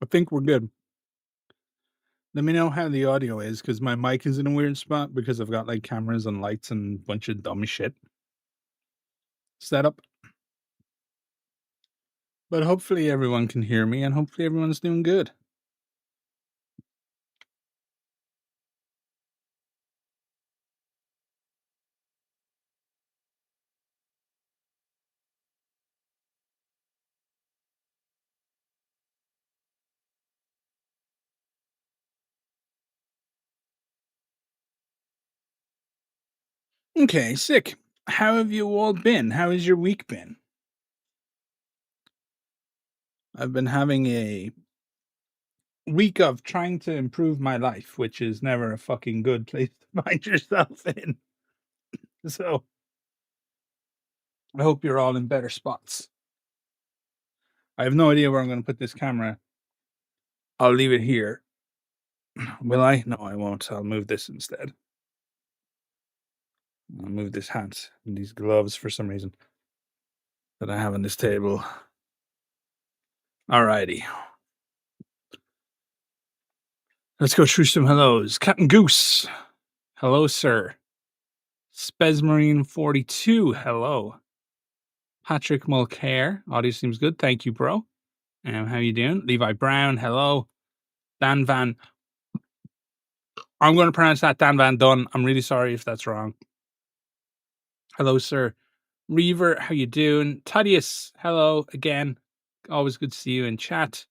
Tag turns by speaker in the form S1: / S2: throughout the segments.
S1: I think we're good. Let me know how the audio is because my mic is in a weird spot because I've got like cameras and lights and a bunch of dumb shit set up. But hopefully everyone can hear me and hopefully everyone's doing good. Okay, sick. How have you all been? How has your week been? I've been having a week of trying to improve my life, which is never a fucking good place to find yourself in. So I hope you're all in better spots. I have no idea where I'm going to put this camera. I'll leave it here. Will I? No, I won't. I'll move this instead. I'll move this hat and these gloves for some reason that I have on this table. Alrighty. Let's go through some hellos. Captain Goose. Hello, sir. Spesmarine 42. Hello. Patrick Mulcair. Audio seems good. Thank you, bro. How you doing? Levi Brown. Hello. Dan Van. I'm going to pronounce that Dan Van Dunn. I'm really sorry if that's wrong. Hello, sir. Reaver, how you doing? Thaddeus, hello again. Always good to see you in chat.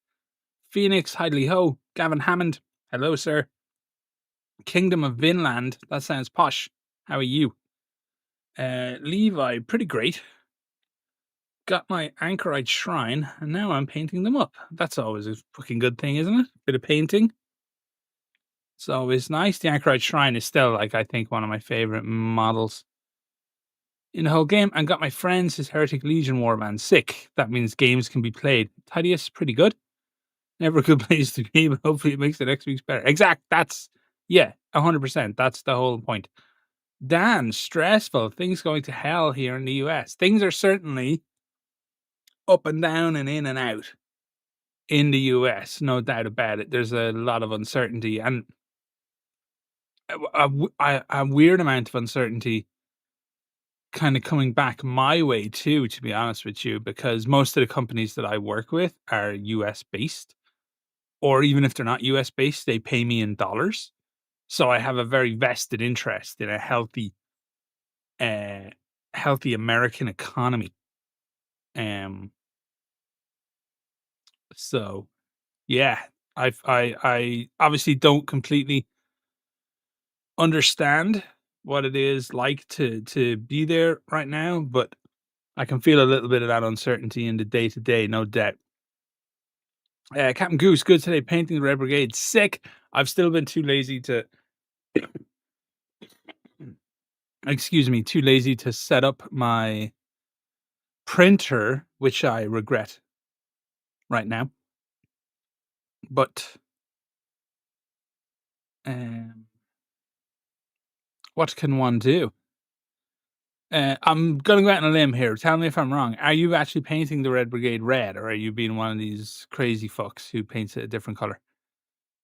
S1: Phoenix, Hidley Ho. Gavin Hammond, hello, sir. Kingdom of Vinland, that sounds posh. How are you? Levi, pretty great. Got my anchorite shrine, and now I'm painting them up. That's always a fucking good thing, isn't it? Bit of painting. It's always nice. The anchorite shrine is still, like, I think, one of my favorite models in the whole game. And got my friends his Heretic Legion warband. Sick. That means games can be played. Thaddeus, pretty good. Never a good place to be, but hopefully it makes the next week's better. Exact. That's, yeah, 100%. That's the whole point. Dan, stressful. Things going to hell here in the US. Things are certainly up and down and in and out in the US. No doubt about it. There's a lot of uncertainty and a weird amount of uncertainty kind of coming back my way too, to be honest with you, because most of the companies that I work with are US based, or even if they're not US based, they pay me in dollars. So I have a very vested interest in a healthy American economy. So yeah, I obviously don't completely understand what it is like to be there right now, but I can feel a little bit of that uncertainty in the day to day, no doubt. Captain Goose, good today. Painting the Red Brigade, sick. I've still been too lazy to, too lazy to set up my printer, which I regret right now. But what can one do? I'm going to go out on a limb here. Tell me if I'm wrong. Are you actually painting the Red Brigade red, or are you being one of these crazy fucks who paints it a different color?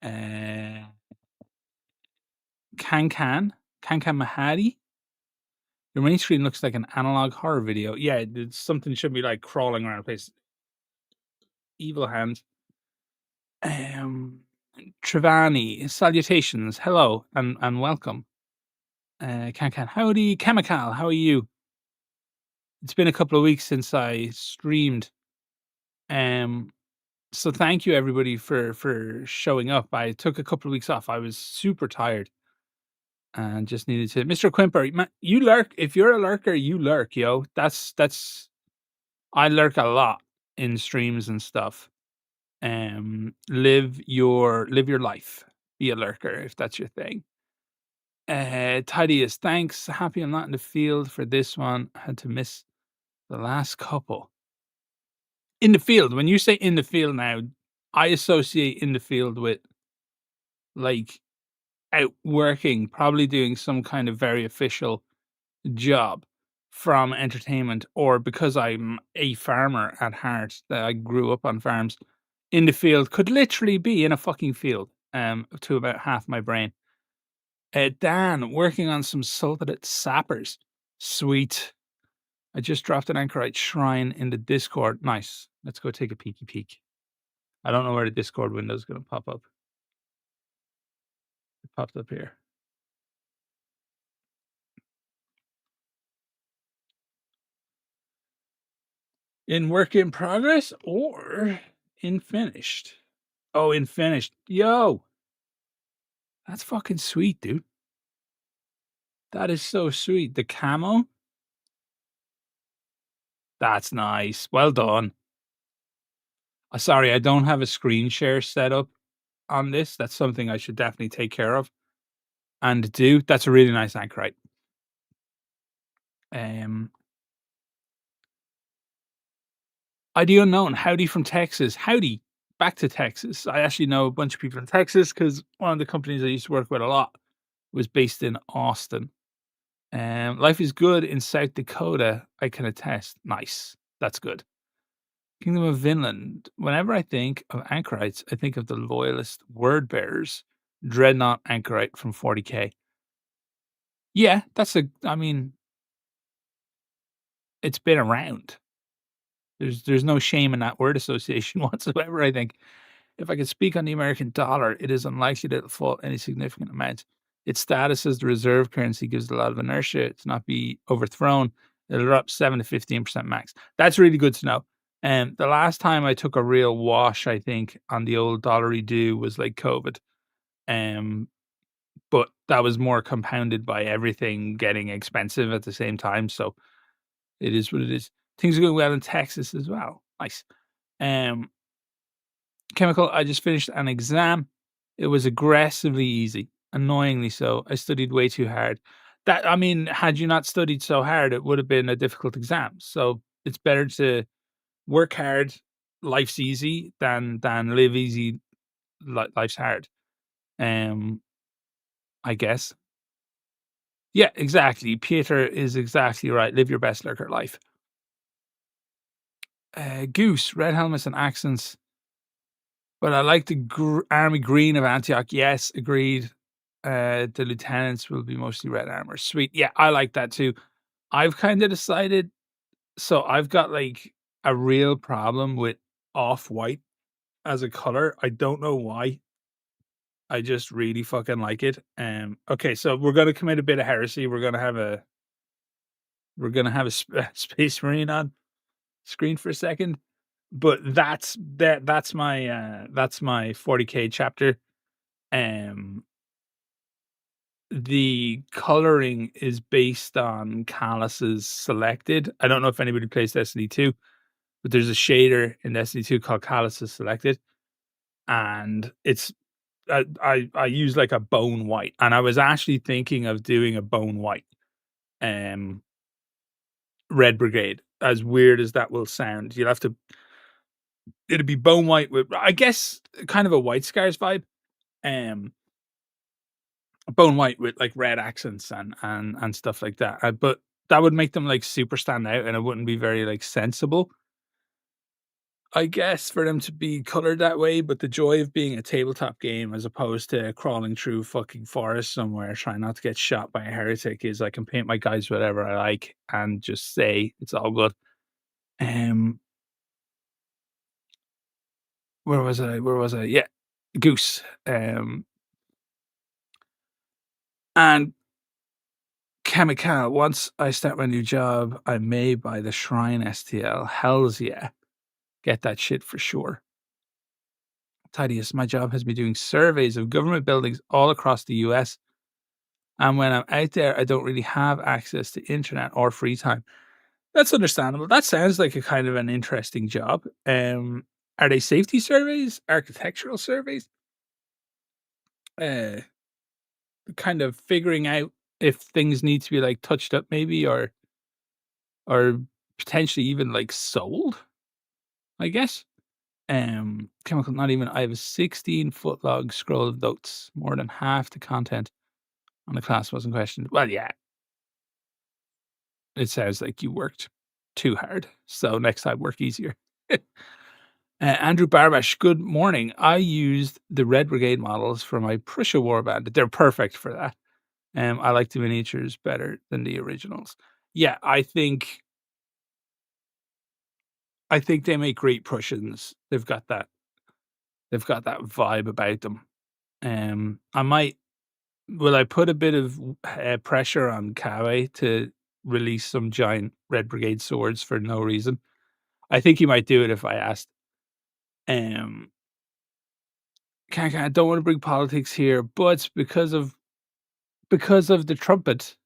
S1: Kankan Mahadi? Your main screen looks like an analog horror video. Yeah, it's something should be like crawling around the place. Evil Hand. Trivani, salutations. Hello and welcome. Kankan, howdy. Chemical, how are you? It's been a couple of weeks since I streamed. So thank you everybody for showing up. I took a couple of weeks off. I was super tired and just needed to. Mr. Quimper, you lurk. If you're a lurker, you lurk, yo. That's. I lurk a lot in streams and stuff. Live your life. Be a lurker if that's your thing. Tidiest, thanks. Happy I'm not in the field for this one. I had to miss the last couple. In the field. When you say in the field now, I associate in the field with like out working, probably doing some kind of very official job from entertainment, or because I'm a farmer at heart, that I grew up on farms, in the field, could literally be in a fucking field, to about half my brain. Dan, working on some sultanate sappers. Sweet. I just dropped an anchorite shrine in the Discord. Nice. Let's go take a peeky peek. I don't know where the Discord window is going to pop up. It popped up here. In work in progress or in finished? Oh, in finished. Yo, that's fucking sweet, dude. That is so sweet. The camo. That's nice. Well done. Sorry, I don't have a screen share set up on this. That's something I should definitely take care of and do. That's a really nice anchorite. ID unknown. Howdy from Texas. Howdy. Back to Texas. I actually know a bunch of people in Texas because one of the companies I used to work with a lot was based in Austin. Life is good in South Dakota. I can attest. Nice. That's good. Kingdom of Vinland. Whenever I think of anchorites, I think of the loyalist word bearers. Dreadnought anchorite from 40k. Yeah, I mean, it's been around. There's no shame in that word association whatsoever, I think. If I could speak on the American dollar, it is unlikely that it'll fall any significant amount. Its status as the reserve currency gives it a lot of inertia to not be overthrown. It'll drop 7 to 15% max. That's really good to know. And the last time I took a real wash, I think, on the old dollary do was like COVID. But that was more compounded by everything getting expensive at the same time. So it is what it is. Things are going well in Texas as well. Nice. Chemical, I just finished an exam. It was aggressively easy, annoyingly so. I studied way too hard. I mean, had you not studied so hard, it would have been a difficult exam. So it's better to work hard, life's easy, than live easy, life's hard. I guess. Yeah, exactly. Peter is exactly right. Live your best lurker life. Goose, red helmets and accents. But I like the army green of Antioch. Yes, agreed. The lieutenants will be mostly red armor. Sweet. Yeah, I like that too. I've kind of decided. So I've got like a real problem with off-white as a color. I don't know why. I just really fucking like it. Okay, so we're gonna commit a bit of heresy. We're gonna have a Space Marine on screen for a second. But that's my 40k chapter. The coloring is based on Callus's selected. I don't know if anybody plays Destiny 2, but there's a shader in Destiny 2 called Callus's selected, and it's I use like a bone white, and I was actually thinking of doing a bone white, Red Brigade. As weird as that will sound, it'd be bone white with, I guess, kind of a White Scars vibe. Bone white with like red accents and stuff like that. But that would make them like super stand out, and it wouldn't be very like sensible, I guess, for them to be colored that way. But the joy of being a tabletop game as opposed to crawling through fucking forest somewhere trying not to get shot by a heretic is I can paint my guys whatever I like and just say it's all good. Where was I? Yeah, Goose. And Chemical, once I start my new job, I may buy the Shrine STL. Hells yeah. Get that shit for sure. Tidius, my job has been doing surveys of government buildings all across the US. And when I'm out there, I don't really have access to internet or free time. That's understandable. That sounds like a kind of an interesting job. Are they safety surveys? Architectural surveys? Kind of figuring out if things need to be like touched up maybe or potentially even like sold, I guess. Chemical, not even. I have a 16-foot long scroll of notes. More than half the content on the class wasn't questioned. Well, yeah. It sounds like you worked too hard. So next time work easier. Andrew Barbash, good morning. I used the Red Brigade models for my Prussian warband. They're perfect for that. I like the miniatures better than the originals. Yeah, I think they make great Prussians. They've got that vibe about them. I might will I put a bit of pressure on Kawe to release some giant Red Brigade swords for no reason? I think he might do it if I asked. Um, I don't want to bring politics here, but because of the trumpet,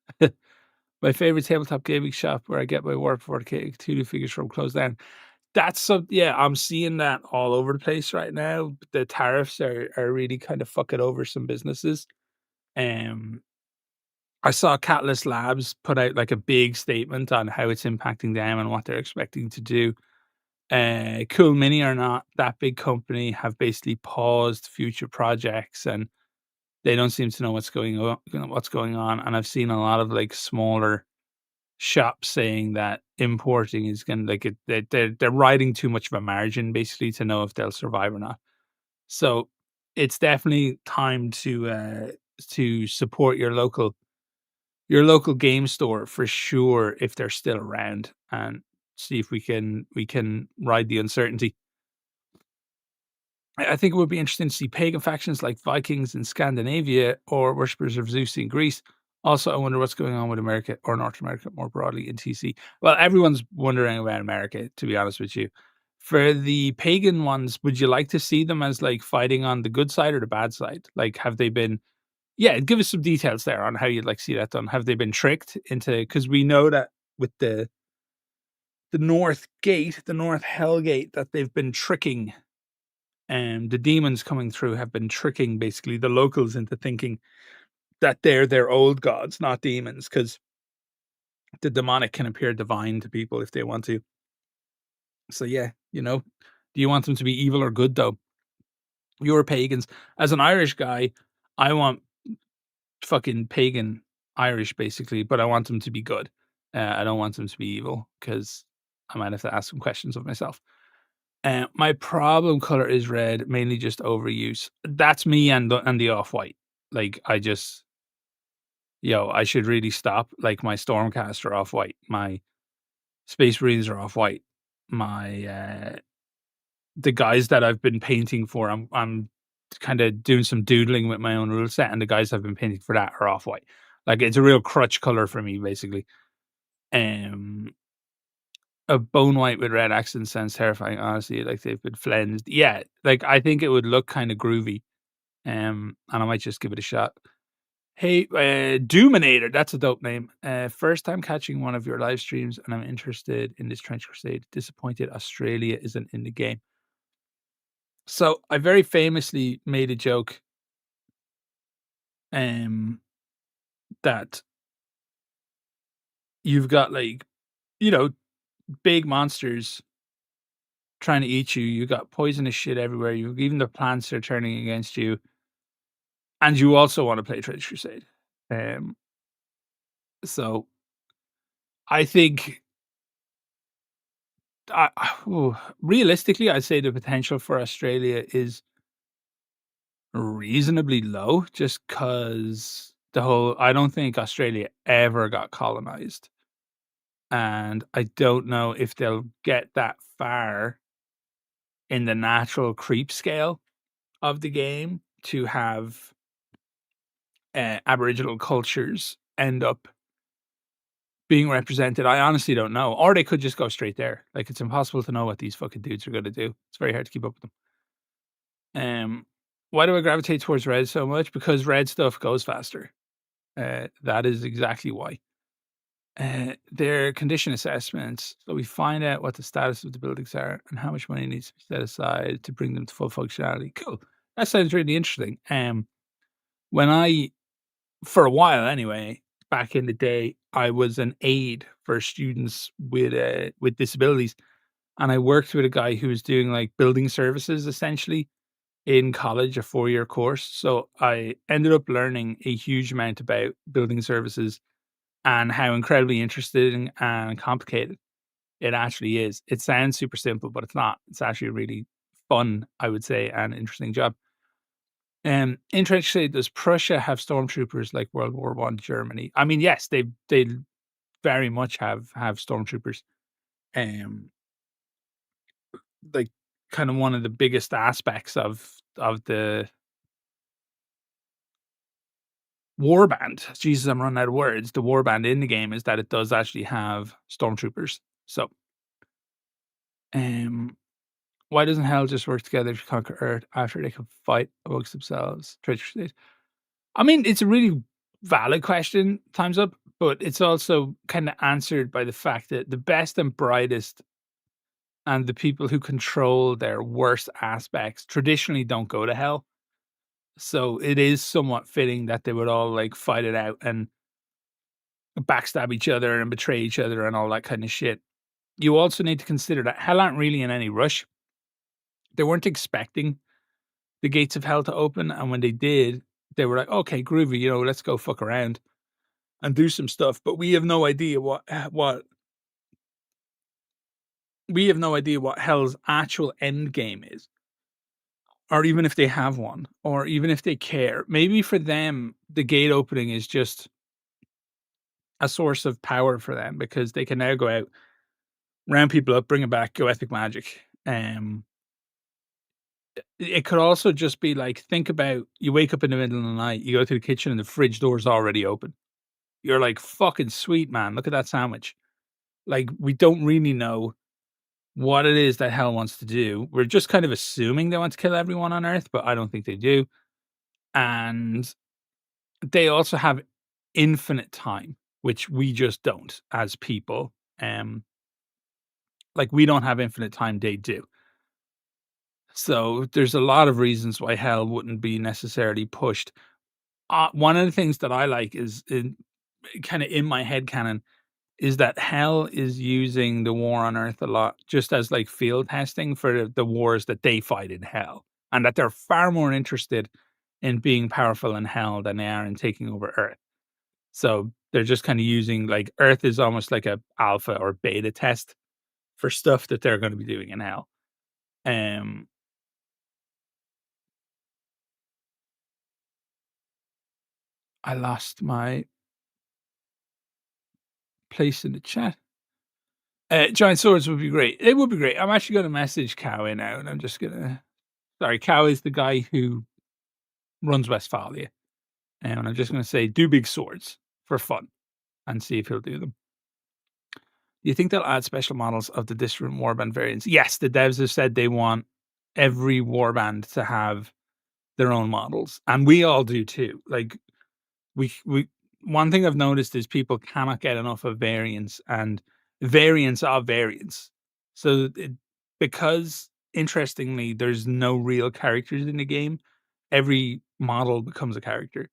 S1: my favorite tabletop gaming shop where I get my Warp 4K Cthulhu figures from closed down. That's some yeah, I'm seeing that all over the place right now. The tariffs are really kind of fucking over some businesses. Um, I saw Catalyst Labs put out like a big statement on how it's impacting them and what they're expecting to do. Cool Mini or not, that big company have basically paused future projects and they don't seem to know what's going on. And I've seen a lot of like smaller shops saying that importing is going to like they're riding too much of a margin basically to know if they'll survive or not. So it's definitely time to support your local game store for sure if they're still around and see if we can ride the uncertainty. I think it would be interesting to see pagan factions like Vikings in Scandinavia or worshippers of Zeus in Greece. Also, I wonder what's going on with America or North America more broadly in TC. Well, everyone's wondering about America, to be honest with you. For the pagan ones, would you like to see them as like fighting on the good side or the bad side? Like, have they been yeah, give us some details there on how you'd like to see that done. Have they been tricked into because we know that with the North Gate, the North Hell Gate, that they've been tricking the demons coming through have been tricking basically the locals into thinking that they're their old gods, not demons, because the demonic can appear divine to people if they want to. So yeah, do you want them to be evil or good though? You're pagans. As an Irish guy, I want fucking pagan Irish basically, but I want them to be good. I don't want them to be evil because I might have to ask some questions of myself. My problem color is red, mainly just overuse. That's me and the off white. Like I just, I should really stop. Like my Stormcast are off white, my Space Marines are off white, my the guys that I've been painting for, I'm kind of doing some doodling with my own rule set, and the guys I've been painting for that are off white. Like it's a real crutch color for me, basically. Um, a bone white with red accents sounds terrifying. Honestly, like they've been flensed. Yeah, like I think it would look kind of groovy. And I might just give it a shot. Hey, Doominator, that's a dope name. First time catching one of your live streams, and I'm interested in this Trench Crusade. Disappointed Australia isn't in the game. So I very famously made a joke that you've got like, you know, big monsters trying to eat you. You got poisonous shit everywhere. You even the plants are turning against you, and you also want to play Trench Crusade. Um, so I think realistically, I'd say the potential for Australia is reasonably low just because I don't think Australia ever got colonized. And I don't know if they'll get that far in the natural creep scale of the game to have Aboriginal cultures end up being represented. I honestly don't know. Or they could just go straight there. Like it's impossible to know what these fucking dudes are going to do. It's very hard to keep up with them. Why do I gravitate towards red so much? Because red stuff goes faster. That is exactly why. Their condition assessments. So we find out what the status of the buildings are and how much money needs to be set aside to bring them to full functionality. Cool. That sounds really interesting. When for a while anyway, back in the day, I was an aide for students with disabilities, and I worked with a guy who was doing like building services essentially in college, a 4-year course. So I ended up learning a huge amount about building services and how incredibly interesting and complicated it actually is. It sounds super simple, but it's not. It's actually really fun, I would say, and interesting job. Interestingly, does Prussia have stormtroopers like World War One Germany? I mean, yes, they very much have stormtroopers. Um, like kind of one of the biggest aspects of the warband. Jesus, I'm running out of words. The warband in the game is that it does actually have stormtroopers. So, um, why doesn't Hell just work together to conquer Earth after they can fight amongst themselves? Treacherous state. I mean, it's a really valid question, time's up, but it's also kind of answered by the fact that the best and brightest and the people who control their worst aspects traditionally don't go to hell. So it is somewhat fitting that they would all like fight it out and backstab each other and betray each other and all that kind of shit. You also need to consider that hell aren't really in any rush. They weren't expecting the gates of hell to open, and when they did, they were like, "Okay, groovy, let's go fuck around and do some stuff." But we have no idea what hell's actual end game is, or even if they have one, or even if they care. Maybe for them, the gate opening is just a source of power for them because they can now go out, round people up, bring them back, go epic magic. It could also just be like, think about you wake up in the middle of the night, you go to the kitchen and the fridge door's already open. You're like, fucking sweet, man. Look at that sandwich. Like, we don't really know what it is that hell wants to do. We're just kind of assuming they want to kill everyone on Earth, but I don't think they do. And they also have infinite time, which we just don't as people. Like, we don't have infinite time, they do. So there's a lot of reasons why hell wouldn't be necessarily pushed. One of the things that I like is kind of in my head canon is that hell is using the war on Earth a lot just as like field testing for the wars that they fight in hell, and that they're far more interested in being powerful in hell than they are in taking over Earth. So they're just kind of using like Earth is almost like a alpha or beta test for stuff that they're going to be doing in hell. Um, I lost my place in the chat. Giant swords would be great. It would be great. I'm actually going to message Cow in now, and I'm just gonna. Sorry, Cow is the guy who runs Westphalia, and I'm just going to say do big swords for fun, and see if he'll do them. Do you think they'll add special models of the different warband variants? Yes, the devs have said they want every warband to have their own models, and we all do too. Like we one thing I've noticed is people cannot get enough of variants and variants of variants. So because interestingly, there's no real characters in the game, every model becomes a character.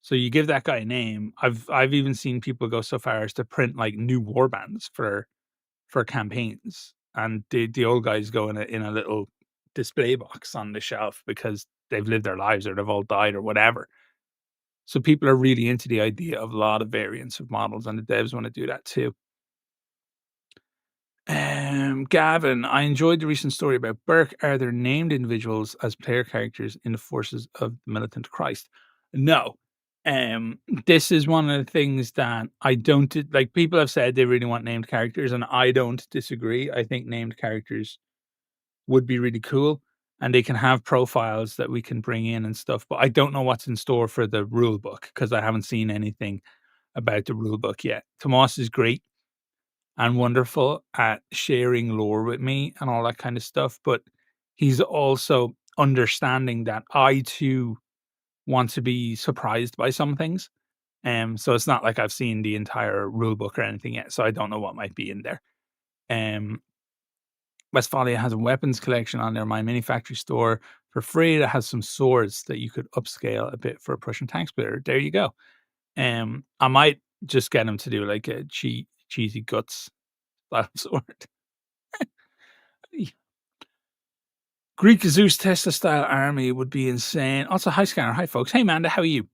S1: So you give that guy a name. I've even seen people go so far as to print like new warbands for campaigns, and the old guys go in a little display box on the shelf because they've lived their lives or they've all died or whatever. So people are really into the idea of a lot of variants of models, and the devs want to do that too. Gavin, I enjoyed the recent story about Burke. Are there named individuals as player characters in the forces of the militant Christ? No. This is one of the things that I don't like. People have said they really want named characters, and I don't disagree. I think named characters would be really cool, and they can have profiles that we can bring in and stuff. But I don't know what's in store for the rule book because I haven't seen anything about the rule book yet. Tomas is great and wonderful at sharing lore with me and all that kind of stuff, but he's also understanding that I too want to be surprised by some things. So it's not like I've seen the entire rule book or anything yet, so I don't know what might be in there. Westphalia has a weapons collection on their My Mini Factory store for free that has some swords that you could upscale a bit for a Prussian tank splitter. There you go. I might just get him to do like a cheesy guts style sword. Greek Zeus Tesla style army would be insane. Also, hi Scanner, hi folks. Hey Manda, how are you?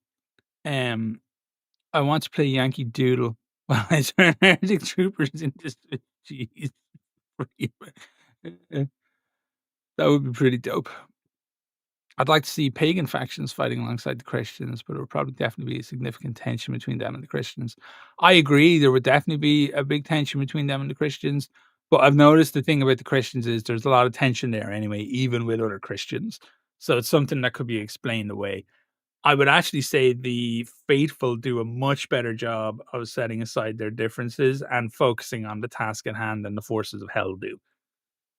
S1: I want to play Yankee Doodle while I turn Arctic Troopers into jeez. That would be pretty dope. I'd like to see pagan factions fighting alongside the Christians, but it would probably definitely be a significant tension between them and the Christians. I agree, there would definitely be a big tension between them and the Christians, but I've noticed the thing about the Christians is there's a lot of tension there anyway, even with other Christians. So it's something that could be explained away. I would actually say the faithful do a much better job of setting aside their differences and focusing on the task at hand than the forces of hell do.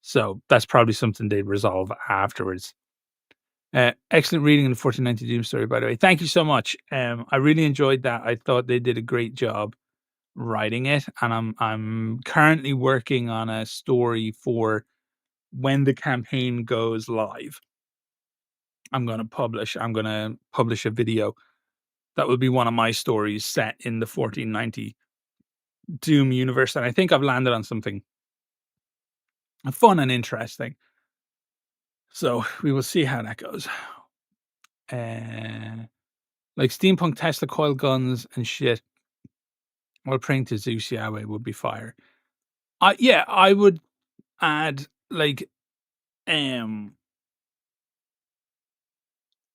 S1: So that's probably something they'd resolve afterwards. Excellent reading in the 1490 Doom story, by the way. Thank you so much. I really enjoyed that. I thought they did a great job writing it, and I'm currently working on a story for when the campaign goes live. I'm gonna publish a video that will be one of my stories set in the 1490 Doom universe, and I think I've landed on something fun and interesting. So we will see how that goes. Uh, like steampunk Tesla coil guns and shit. Or praying to Zeus Yahweh would be fire. Yeah, I would add like um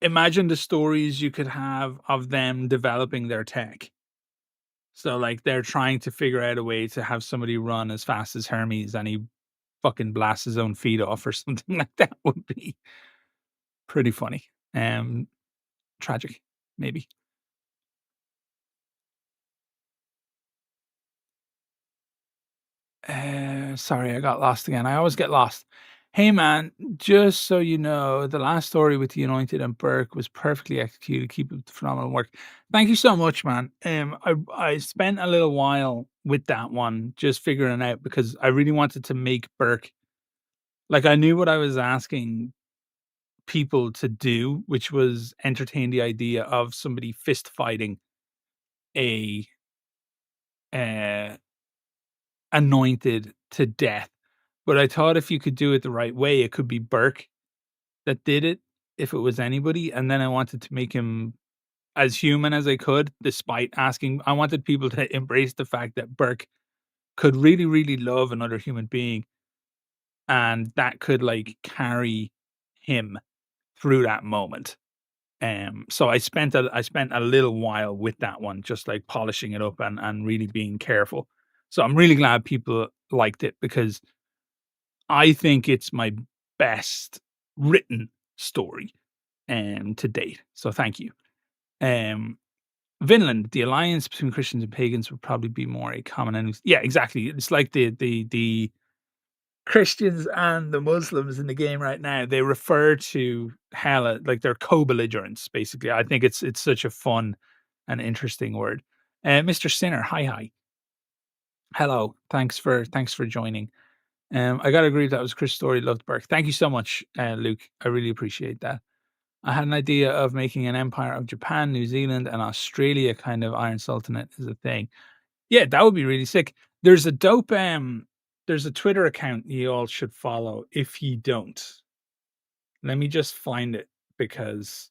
S1: imagine the stories you could have of them developing their tech. So like they're trying to figure out a way to have somebody run as fast as Hermes and he fucking blasts his own feet off or something like that would be pretty funny. Tragic, maybe. Sorry, I got lost again. I always get lost. Hey man, just so you know, the last story with the Anointed and Burke was perfectly executed. Keep up the phenomenal work. Thank you so much, man. I spent a little while with that one just figuring it out because I really wanted to make Burke like I knew what I was asking people to do, which was entertain the idea of somebody fist fighting a uh anointed to death. But I thought if you could do it the right way, it could be Burke that did it if it was anybody. And then I wanted to make him as human as I could, despite asking. I wanted people to embrace the fact that Burke could really, really love another human being, and that could like carry him through that moment. So I spent a little while with that one, just like polishing it up and really being careful. So I'm really glad people liked it because I think it's my best written story to date. So thank you. Um, Vinland, the alliance between Christians and pagans would probably be more a common enemy. Yeah, exactly. It's like the Christians and the Muslims in the game right now. They refer to hell like they're co-belligerents. Basically, I think it's such a fun and interesting word. Mr. Sinner, hi, hello. Thanks for joining. I gotta agree that was Chris Story loved Burke. Thank you so much, Luke. I really appreciate that. I had an idea of making an empire of Japan, New Zealand, and Australia kind of Iron Sultanate is a thing. Yeah, that would be really sick. There's a dope there's a Twitter account you all should follow if you don't. Let me just find it because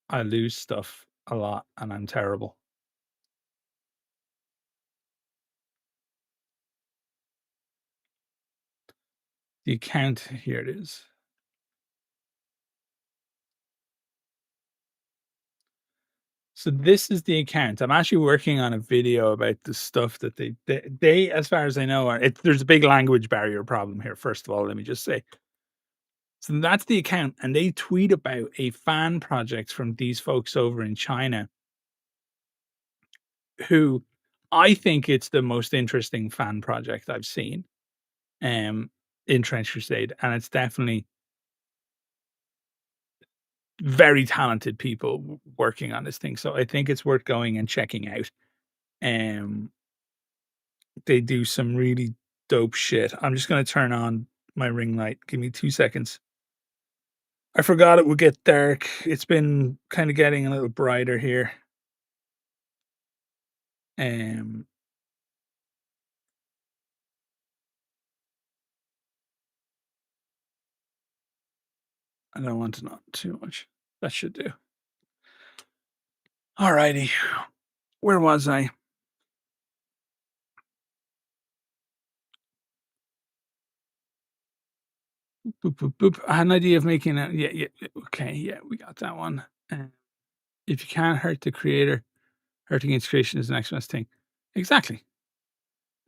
S1: I lose stuff a lot and I'm terrible. The account, here it is. So this is the account. I'm actually working on a video about the stuff that they as far as I know, there's a big language barrier problem here. First of all, let me just say. So that's the account, and they tweet about a fan project from these folks over in China, who I think it's the most interesting fan project I've seen um, in Trench Crusade, and it's definitely very talented people working on this thing. So I think it's worth going and checking out. Um, they do some really dope shit. I'm just gonna turn on my ring light. Give me 2 seconds. I forgot it would get dark. It's been kind of getting a little brighter here. Um, I don't want to not too much. That should do. Alrighty. Where was I? Boop, boop, boop. I had an idea of making a yeah. Okay, yeah, we got that one. If you can't hurt the creator, hurting its creation is the next best thing. Exactly.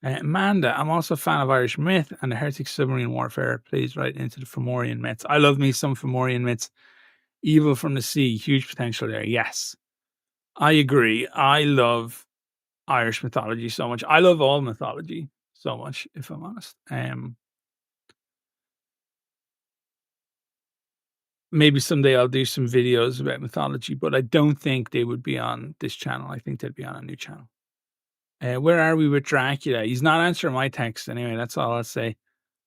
S1: Amanda, I'm also a fan of Irish myth, and the heretic submarine warfare plays right into the Fomorian myths. I love me some Fomorian myths. Evil from the sea, huge potential there. Yes, I agree. I love Irish mythology so much. I love all mythology so much, if I'm honest. Maybe someday I'll do some videos about mythology, but I don't think they would be on this channel. I think they'd be on a new channel. Where are we with Dracula? He's not answering my text anyway. That's all I'll say.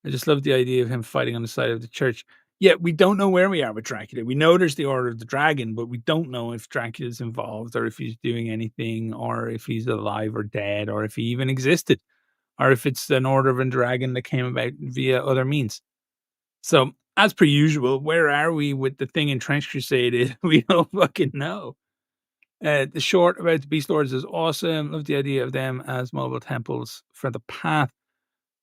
S1: I just love the idea of him fighting on the side of the church. Yeah, we don't know where we are with Dracula. We know there's the Order of the Dragon, but we don't know if Dracula's involved or if he's doing anything or if he's alive or dead or if he even existed or if it's an Order of a Dragon that came about via other means. So, as per usual, where are we with the thing in Trench Crusade? We don't fucking know. The short about the Beast Lords is awesome. Love the idea of them as mobile temples for the path.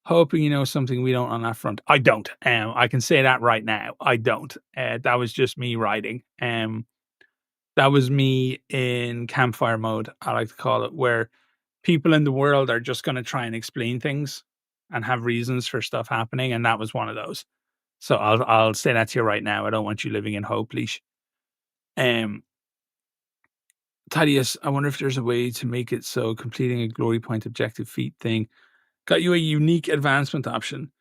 S1: Hoping you know something we don't on that front. I don't. I can say that right now. I don't. That was just me writing. That was me in campfire mode, I like to call it, where people in the world are just going to try and explain things and have reasons for stuff happening, and that was one of those. So I'll say that to you right now. I don't want you living in hope, leash. Thaddeus, I wonder if there's a way to make it so completing a glory point objective feat thing got you a unique advancement option.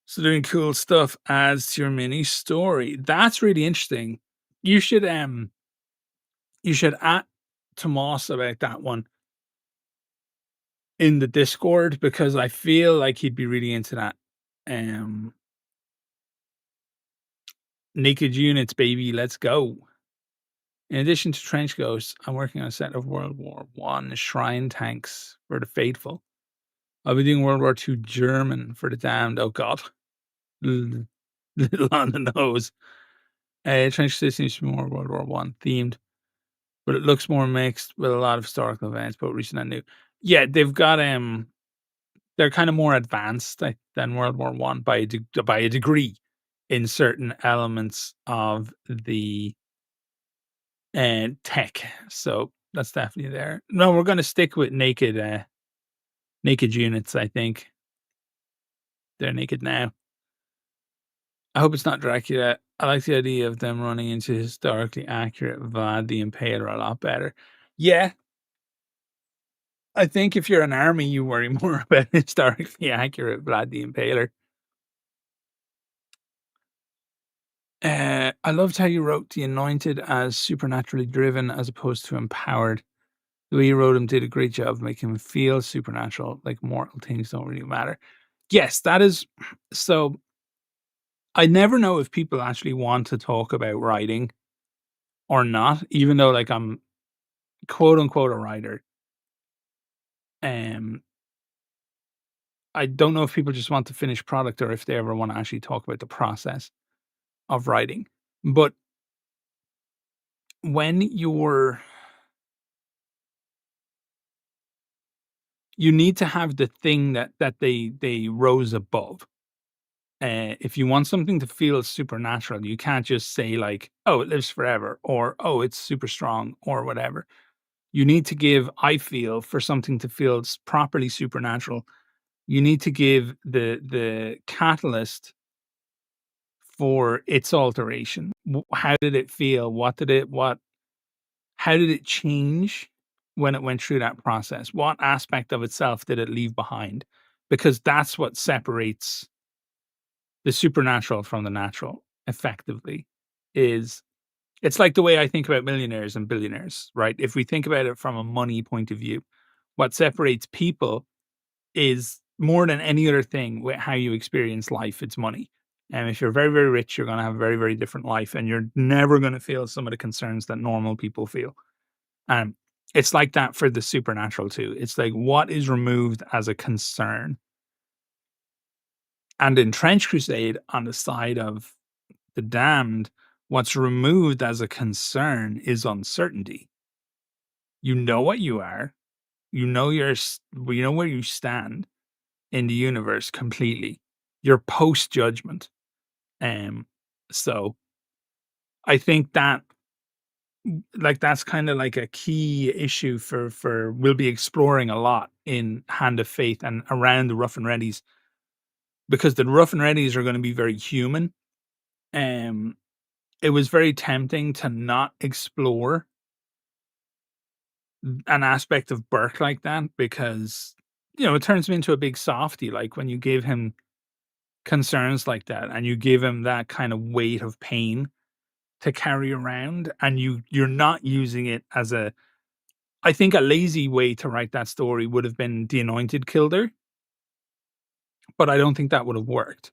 S1: So doing cool stuff adds to your mini story. That's really interesting. You should add Tomas about that one in the Discord because I feel like he'd be really into that. Naked units, baby, let's go. In addition to trench ghosts, I'm working on a set of World War One shrine tanks for the faithful. I'll be doing World War Two German for the damned. Oh God, little on the nose. Trench systems to be more World War One themed, but it looks more mixed with a lot of historical events, both recent and new. Yeah, they've got they're kind of more advanced than World War One by a degree in certain elements of the tech. So that's definitely there. No, we're going to stick with naked units. I think they're naked now. I hope it's not Dracula. I like the idea of them running into historically accurate Vlad the Impaler a lot better. Yeah, I think if you're an army, you worry more about historically accurate Vlad the Impaler. I loved how you wrote the Anointed as supernaturally driven as opposed to empowered. The way you wrote him did a great job of making him feel supernatural, like mortal things don't really matter. Yes, that is so. I never know if people actually want to talk about writing or not, even though like I'm quote unquote a writer. Um, I don't know if people just want the finished product or if they ever want to actually talk about the process of writing. But when you need to have the thing that they rose above. If you want something to feel supernatural, you can't just say like, "Oh, it lives forever," or "Oh, it's super strong," or whatever. You need to give, I feel, for something to feel properly supernatural, you need to give the catalyst for its alteration. How did it feel? How did it change when it went through that process? What aspect of itself did it leave behind? Because that's what separates the supernatural from the natural effectively is it's like the way I think about millionaires and billionaires, right? If we think about it from a money point of view, what separates people is more than any other thing with how you experience life, it's money. And if you're very, very rich, you're going to have a very, very different life and you're never going to feel some of the concerns that normal people feel. It's like that for the supernatural too. It's like what is removed as a concern. And in Trench Crusade, on the side of the damned, what's removed as a concern is uncertainty. You know what you are. You know you know where you stand in the universe completely. You're post judgment. So I think that like that's kind of like a key issue for we'll be exploring a lot in Hand of Faith and around the Rough and Readies, because the Rough and Readies are going to be very human. Um, it was very tempting to not explore an aspect of Burke like that, because it turns him into a big softy. Like when you give him concerns like that and you give him that kind of weight of pain to carry around, and you're not using it as a I think a lazy way to write that story would have been the Anointed killed her, but I don't think that would have worked.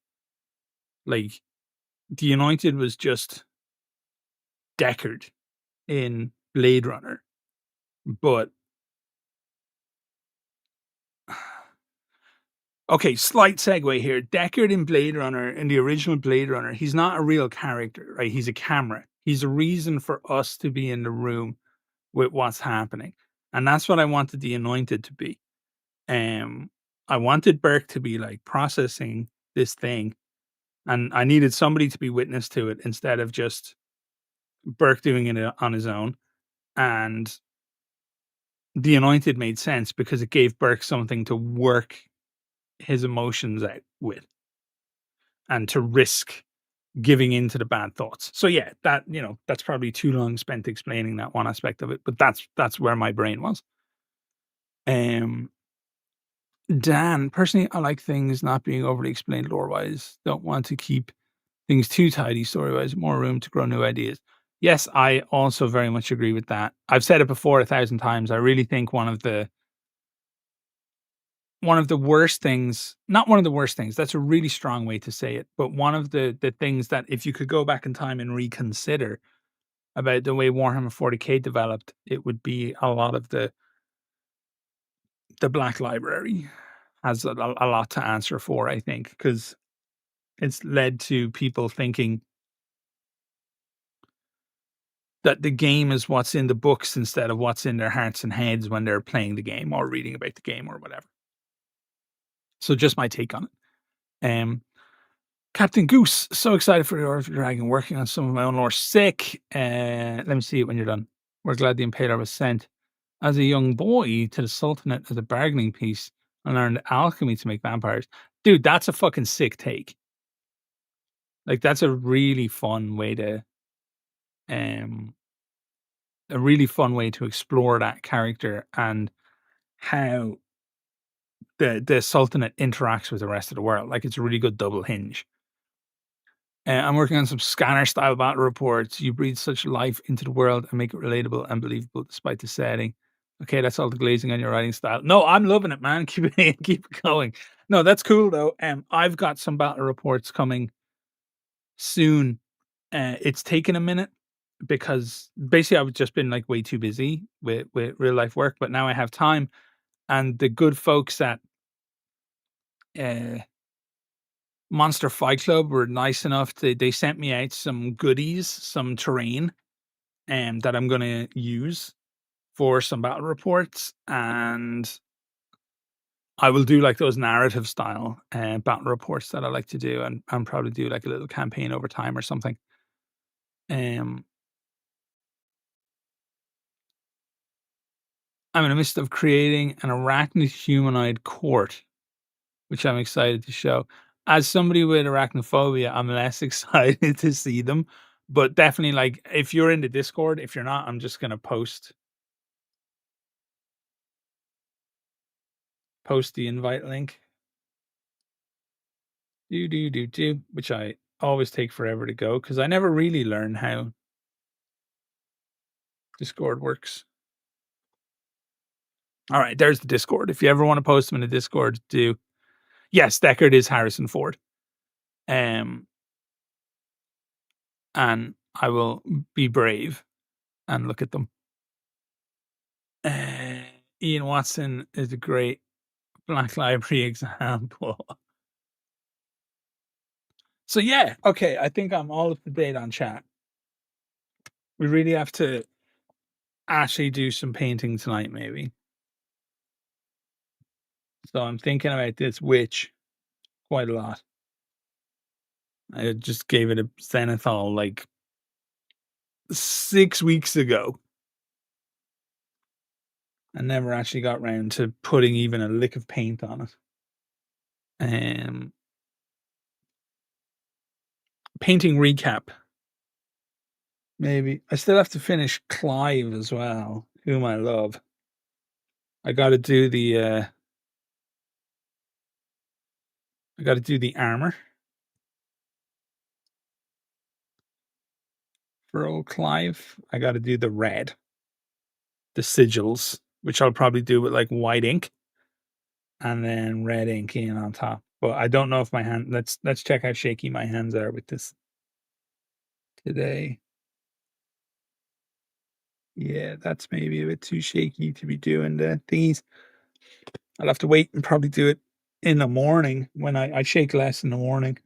S1: Like the Anointed was just Deckard in Blade Runner, but okay, slight segue here. Deckard in Blade Runner, in the original Blade Runner, he's not a real character, right? He's a camera. He's a reason for us to be in the room with what's happening. And that's what I wanted the Anointed to be. Um, I wanted Burke to be like processing this thing, and I needed somebody to be witness to it instead of just Burke doing it on his own. And the Anointed made sense because it gave Burke something to work his emotions out with and to risk giving into the bad thoughts. So yeah, that's probably too long spent explaining that one aspect of it, but that's where my brain was. Um Dan, personally, I like things not being overly explained lore wise. Don't want to keep things too tidy story wise, more room to grow new ideas. Yes, I also very much agree with that. I've said it before 1,000 times. I really think one of the worst things, not one of the worst things, that's a really strong way to say it, but one of the things that if you could go back in time and reconsider about the way Warhammer 40K developed, it would be a lot of the Black Library has a lot to answer for, I think, because it's led to people thinking that the game is what's in the books instead of what's in their hearts and heads when they're playing the game or reading about the game or whatever. So just my take on it. Captain Goose, so excited for the Order of the Dragon, working on some of my own lore. Sick. Let me see it when you're done. We're glad the Impaler was sent as a young boy to the Sultanate as a bargaining piece and learned alchemy to make vampires. Dude, that's a fucking sick take. Like that's um a really fun way to explore that character and how the Sultanate interacts with the rest of the world. Like it's a really good double hinge. I'm working on some scanner style battle reports. You breathe such life into the world and make it relatable and believable despite the setting. Okay, that's all the glazing on your writing style. No, I'm loving it, man. Keep it going. No, that's cool though. I've got some battle reports coming soon. It's taken a minute because basically I've just been like way too busy with real life work, but now I have time. And the good folks at uh, Monster Fight Club were nice enough to they sent me out some goodies, some terrain, that I'm gonna use for some battle reports, and I will do like those narrative style battle reports that I like to do, and probably do like a little campaign over time or something. Um, I'm in the midst of creating an arachnid humanoid court, which I'm excited to show. As somebody with arachnophobia, I'm less excited to see them, but definitely like if you're in the Discord, if you're not, I'm just gonna post the invite link. Do, which I always take forever to go because I never really learn how Discord works. All right, there's the Discord. If you ever want to post them in the Discord, do. Yes, Deckard is Harrison Ford. And I will be brave and look at them. Ian Watson is a great Black Library example. So yeah, okay, I think I'm all up to date on chat. We really have to actually do some painting tonight, maybe. So I'm thinking about this witch quite a lot. I just gave it a zenithal like 6 weeks ago. I never actually got round to putting even a lick of paint on it. Painting recap. Maybe. I still have to finish Clive as well, whom I love. I gotta do the armor for old Clive. I gotta do the red. The sigils, which I'll probably do with like white ink and then red ink in on top. But I don't know if my hand let's check how shaky my hands are with this today. Yeah, that's maybe a bit too shaky to be doing the thingies. I'll have to wait and probably do it in the morning when I shake less in the morning,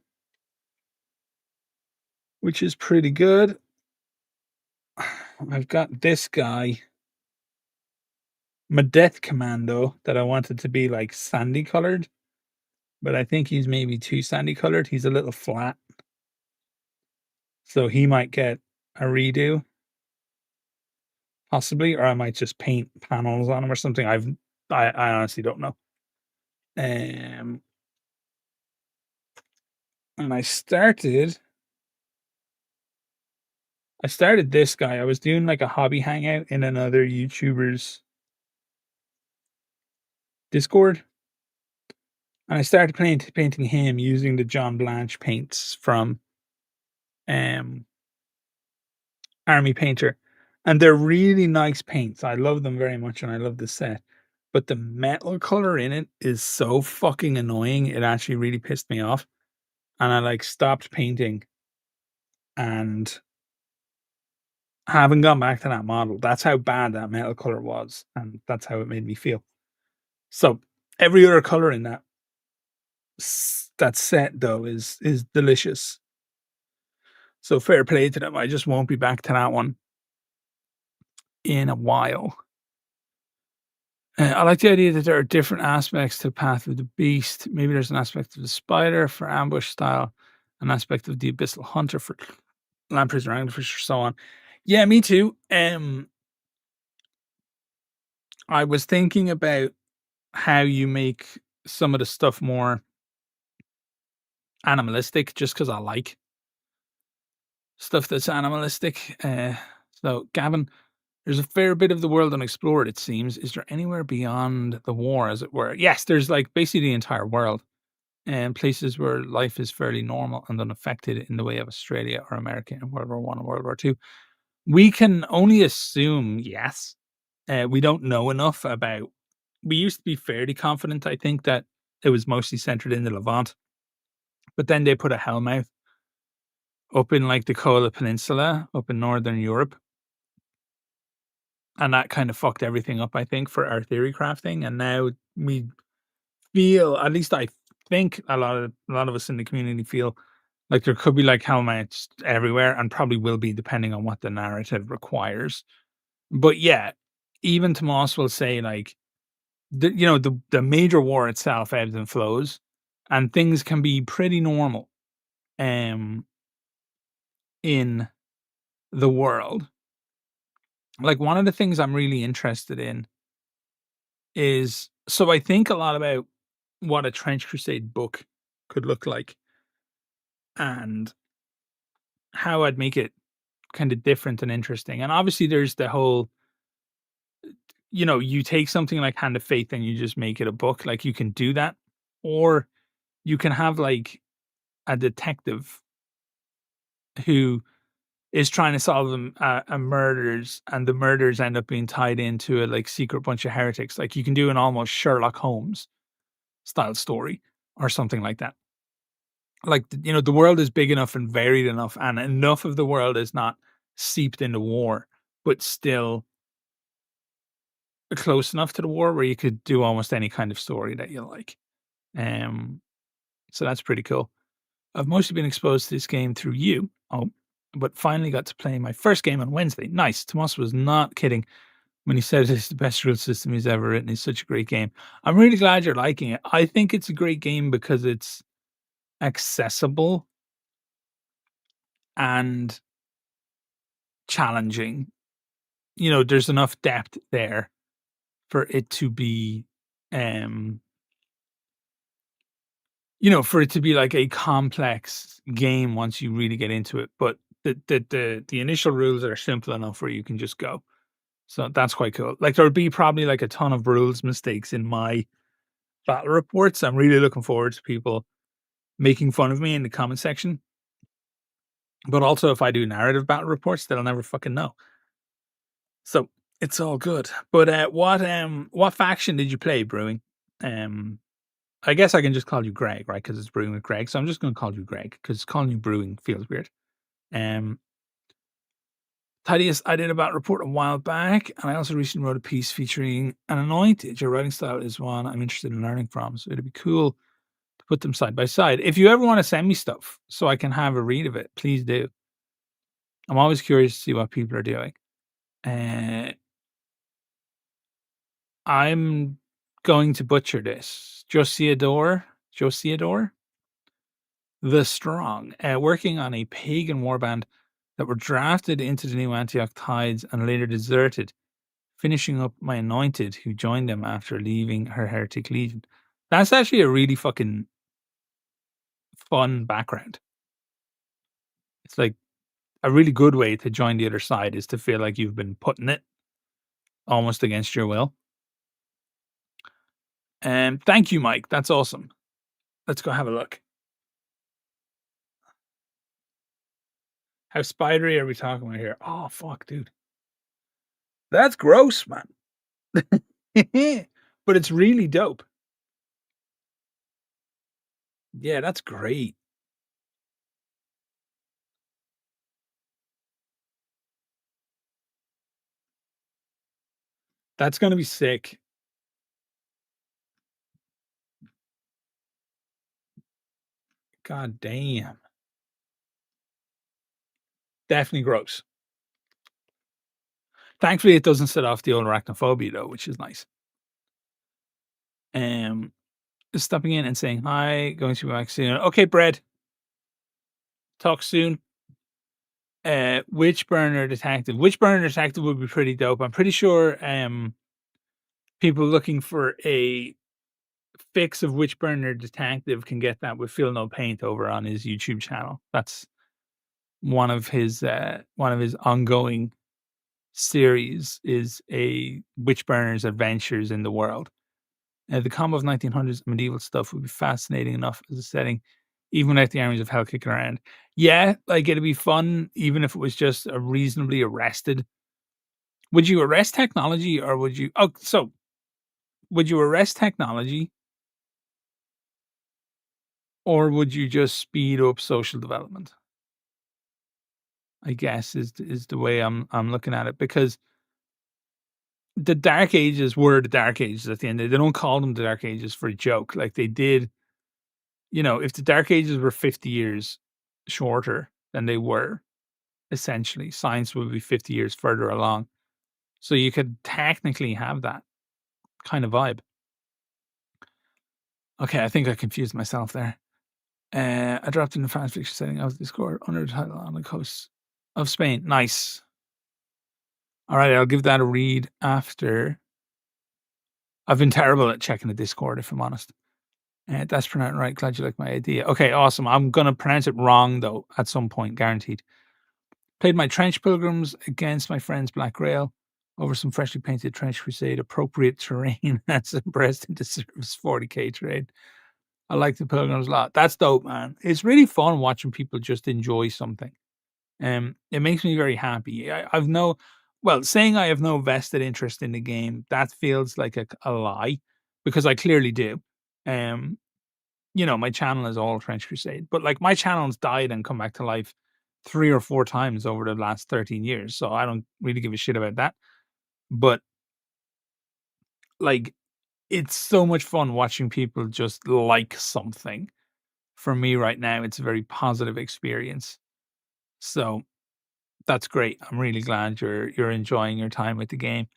S1: which is pretty good. I've got this guy, my death commando, that I wanted to be like sandy colored, but I think he's maybe too sandy colored. He's a little flat. So he might get a redo, possibly, or I might just paint panels on him or something. I honestly don't know. And I started this guy. I was doing like a hobby hangout in another YouTuber's Discord, and I started painting him using the John Blanche paints from Army Painter, and they're really nice paints. I love them very much, and I love the set. But the metal color in it is so fucking annoying. It actually really pissed me off, and I like stopped painting, and haven't gone back to that model. That's how bad that metal color was, and that's how it made me feel. So every other color in that set though is delicious. So fair play to them. I just won't be back to that one in a while. I like the idea that there are different aspects to Path of the Beast. Maybe there's an aspect of the Spider for ambush style, an aspect of the Abyssal Hunter for Lampreys or Anglerfish, or so on. Yeah, me too. I was thinking about how you make some of the stuff more animalistic, just because I like stuff that's animalistic. So, Gavin, there's a fair bit of the world unexplored, it seems. Is there anywhere beyond the war, as it were? Yes, there's like basically the entire world, and places where life is fairly normal and unaffected in the way of Australia or America in World War One and World War Two. We can only assume yes. We don't know enough about. We used to be fairly confident, I think, that it was mostly centered in the Levant, but then they put a Hellmouth up in like the Kola Peninsula, up in northern Europe, and that kind of fucked everything up, I think, for our theory crafting. And now we feel, at least I think, a lot of us in the community feel like there could be like Hellmouths everywhere, and probably will be depending on what the narrative requires. But yeah, even Tomas will say like the major war itself ebbs and flows, and things can be pretty normal in the world. Like, one of the things I'm really interested in is, so I think a lot about what a Trench Crusade book could look like, and how I'd make it kind of different and interesting. And obviously there's the whole, you take something like Hand of Faith and you just make it a book. Like, you can do that, or you can have like a detective who is trying to solve them a murders, and the murders end up being tied into a like secret bunch of heretics. Like, you can do an almost Sherlock Holmes style story or something like that. Like, the world is big enough and varied enough, and enough of the world is not seeped into war, but still close enough to the war where you could do almost any kind of story that you like. So that's pretty cool. I've mostly been exposed to this game through you. But finally got to play my first game on Wednesday. Nice. Tomas was not kidding when he said it's the best rule system he's ever written. It's such a great game. I'm really glad you're liking it. I think it's a great game because it's accessible and challenging. There's enough depth there for it to be, for it to be like a complex game once you really get into it. But the initial rules are simple enough where you can just go. So that's quite cool. Like there would be probably like a ton of rules mistakes in my battle reports. I'm really looking forward to people making fun of me in the comment section. But also if I do narrative battle reports, they'll never fucking know. So it's all good. But what faction did you play, Brewing? I guess I can just call you Greg, right? Because it's Brewing with Greg. So I'm just going to call you Greg because calling you Brewing feels weird. Thaddeus, I did a battle report a while back, and I also recently wrote a piece featuring an anointed. Your writing style is one I'm interested in learning from, so it'd be cool to put them side by side. If you ever want to send me stuff so I can have a read of it, please do. I'm always curious to see what people are doing. I'm going to butcher this. Josiador the Strong, working on a pagan warband that were drafted into the new Antioch Tides and later deserted, finishing up my anointed who joined them after leaving her heretic legion. That's actually a really fucking fun background. It's like a really good way to join the other side is to feel like you've been putting it almost against your will. And thank you, Mike. That's awesome. Let's go have a look. How spidery are we talking about here? Oh, fuck, dude. That's gross, man. But it's really dope. Yeah, that's great. That's going to be sick. God damn. Definitely gross. Thankfully, it doesn't set off the old arachnophobia, though, which is nice. Stopping in and saying hi, going to be back soon. Okay, Bread. Talk soon. Witchburner Detective. Witchburner Detective would be pretty dope. I'm pretty sure people looking for a fix of Witchburner Detective can get that with Feel No Paint over on his YouTube channel. That's one of his ongoing series is a Witchburner's adventures in the world. The combo of 1900s medieval stuff would be fascinating enough as a setting, even without the armies of hell kicking around. Yeah, like it'd be fun, even if it was just a reasonably arrested. Would you arrest technology or would you? Oh, so would you arrest technology or would you just speed up social development? I guess is the way I'm looking at it because the Dark Ages were the Dark Ages at the end. They don't call them the Dark Ages for a joke. Like they did, if the Dark Ages were 50 years shorter than they were, essentially, science would be 50 years further along. So you could technically have that kind of vibe. Okay, I think I confused myself there. I dropped in the fan fiction setting of Discord under the title on the coast of Spain. Nice. All right, I'll give that a read after. I've been terrible at checking the Discord, if I'm honest. That's pronounced right. Glad you like my idea. Okay, awesome. I'm going to pronounce it wrong, though, at some point, guaranteed. Played my Trench Pilgrims against my friend's Black Rail over some freshly painted Trench Crusade. Appropriate terrain that's impressed into service 40k terrain. I like the Pilgrims a lot. That's dope, man. It's really fun watching people just enjoy something. It makes me very happy. Saying I have no vested interest in the game, that feels like a lie because I clearly do. My channel is all Trench Crusade, but like my channel's died and come back to life 3 or 4 times over the last 13 years. So I don't really give a shit about that. But like, it's so much fun watching people just like something. For me right now, it's a very positive experience. So that's great. I'm really glad you're enjoying your time with the game.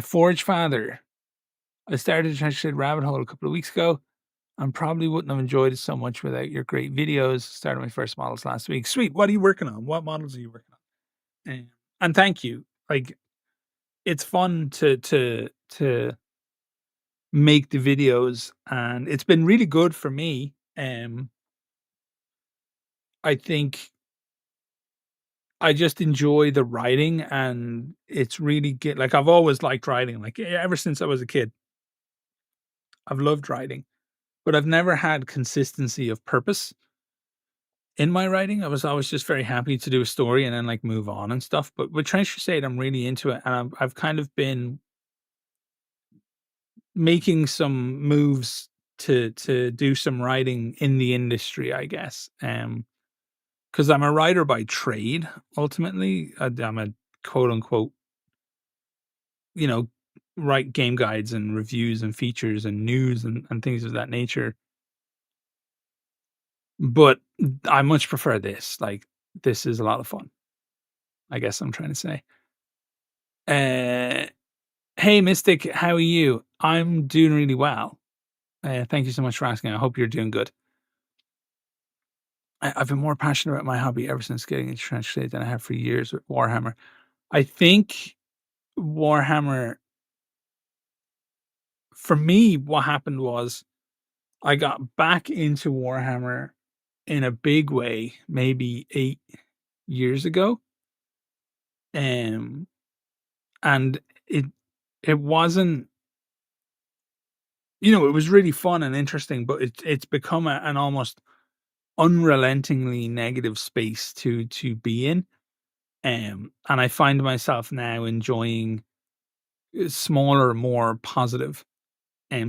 S1: Forge Father. I started a Trench Crusade rabbit hole a couple of weeks ago. I probably wouldn't have enjoyed it so much without your great videos. Started my first models last week. Sweet. What are you working on? What models are you working on? And thank you. Like, it's fun to make the videos, and it's been really good for me. I think I just enjoy the writing, and it's really get like I've always liked writing. Like ever since I was a kid, I've loved writing, but I've never had consistency of purpose in my writing. I was always just very happy to do a story and then like move on and stuff. But with Trench Crusade, I'm really into it, and I've kind of been making some moves to do some writing in the industry, I guess. Because I'm a writer by trade. Ultimately, I'm a quote unquote, you know, write game guides and reviews and features and news and things of that nature. But I much prefer this. Like, this is a lot of fun. I guess I'm trying to say. Uh, hey, Mystic, how are you? I'm doing really well. Thank you so much for asking. I hope you're doing good. I've been more passionate about my hobby ever since getting into Trench Crusade than I have for years with Warhammer. I think Warhammer, for me, what happened was I got back into Warhammer in a big way, maybe 8 years ago. Um, and it it wasn't, it was really fun and interesting, but it's become an almost unrelentingly negative space to be in. And I find myself now enjoying smaller, more positive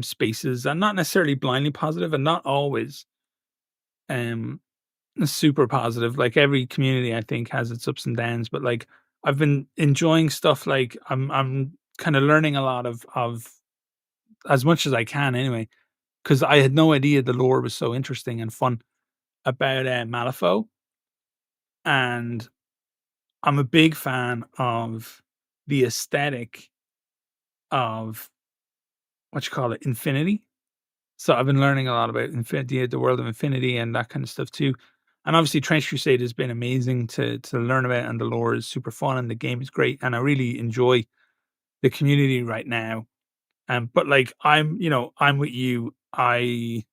S1: spaces, and not necessarily blindly positive, and not always um super positive. Like every community I think has its ups and downs, but like I've been enjoying stuff. Like I'm kind of learning a lot of as much as I can anyway, because I had no idea the lore was so interesting and fun about Malifaux. And I'm a big fan of the aesthetic of what you call it, Infinity. So I've been learning a lot about Infinity, the world of Infinity, and that kind of stuff too. And obviously, Trench Crusade has been amazing to learn about, and the lore is super fun, and the game is great, and I really enjoy the community right now. But like I'm with you. I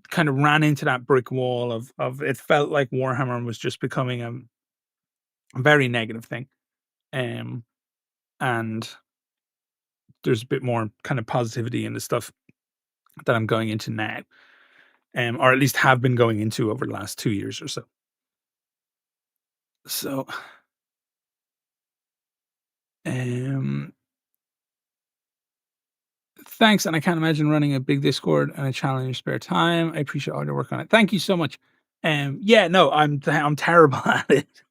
S1: kind of ran into that brick wall of it felt like Warhammer was just becoming a very negative thing. Um, and there's a bit more kind of positivity in the stuff that I'm going into now, or at least have been going into over the last 2 years or so. So, um, thanks. And I can't imagine running a big Discord and a channel in your spare time. I appreciate all your work on it. Thank you so much. Yeah, no, I'm terrible at it.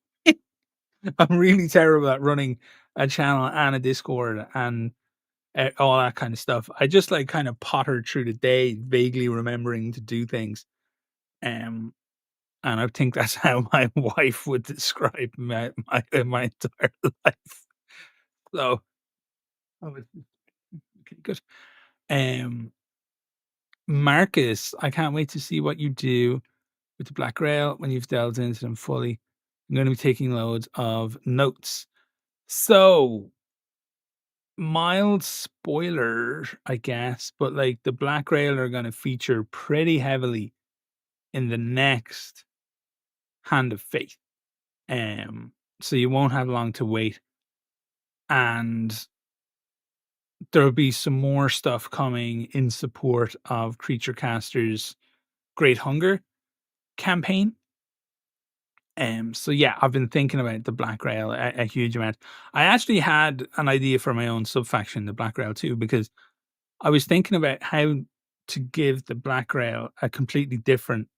S1: I'm really terrible at running a channel and a Discord and all that kind of stuff. I just like kind of potter through the day, vaguely remembering to do things. Um, and I think that's how my wife would describe my entire life. So, oh, okay, good. Um, Marcus, I can't wait to see what you do with the Black Grail when you've delved into them fully. I'm going to be taking loads of notes. So, mild spoiler, I guess, but like the Black Grail are going to feature pretty heavily in the next Hand of Fate. So you won't have long to wait, and there'll be some more stuff coming in support of Creature Caster's Great Hunger campaign. So yeah, I've been thinking about the Black Rail a huge amount. I actually had an idea for my own subfaction, the Black Rail too, because I was thinking about how to give the Black Rail a completely different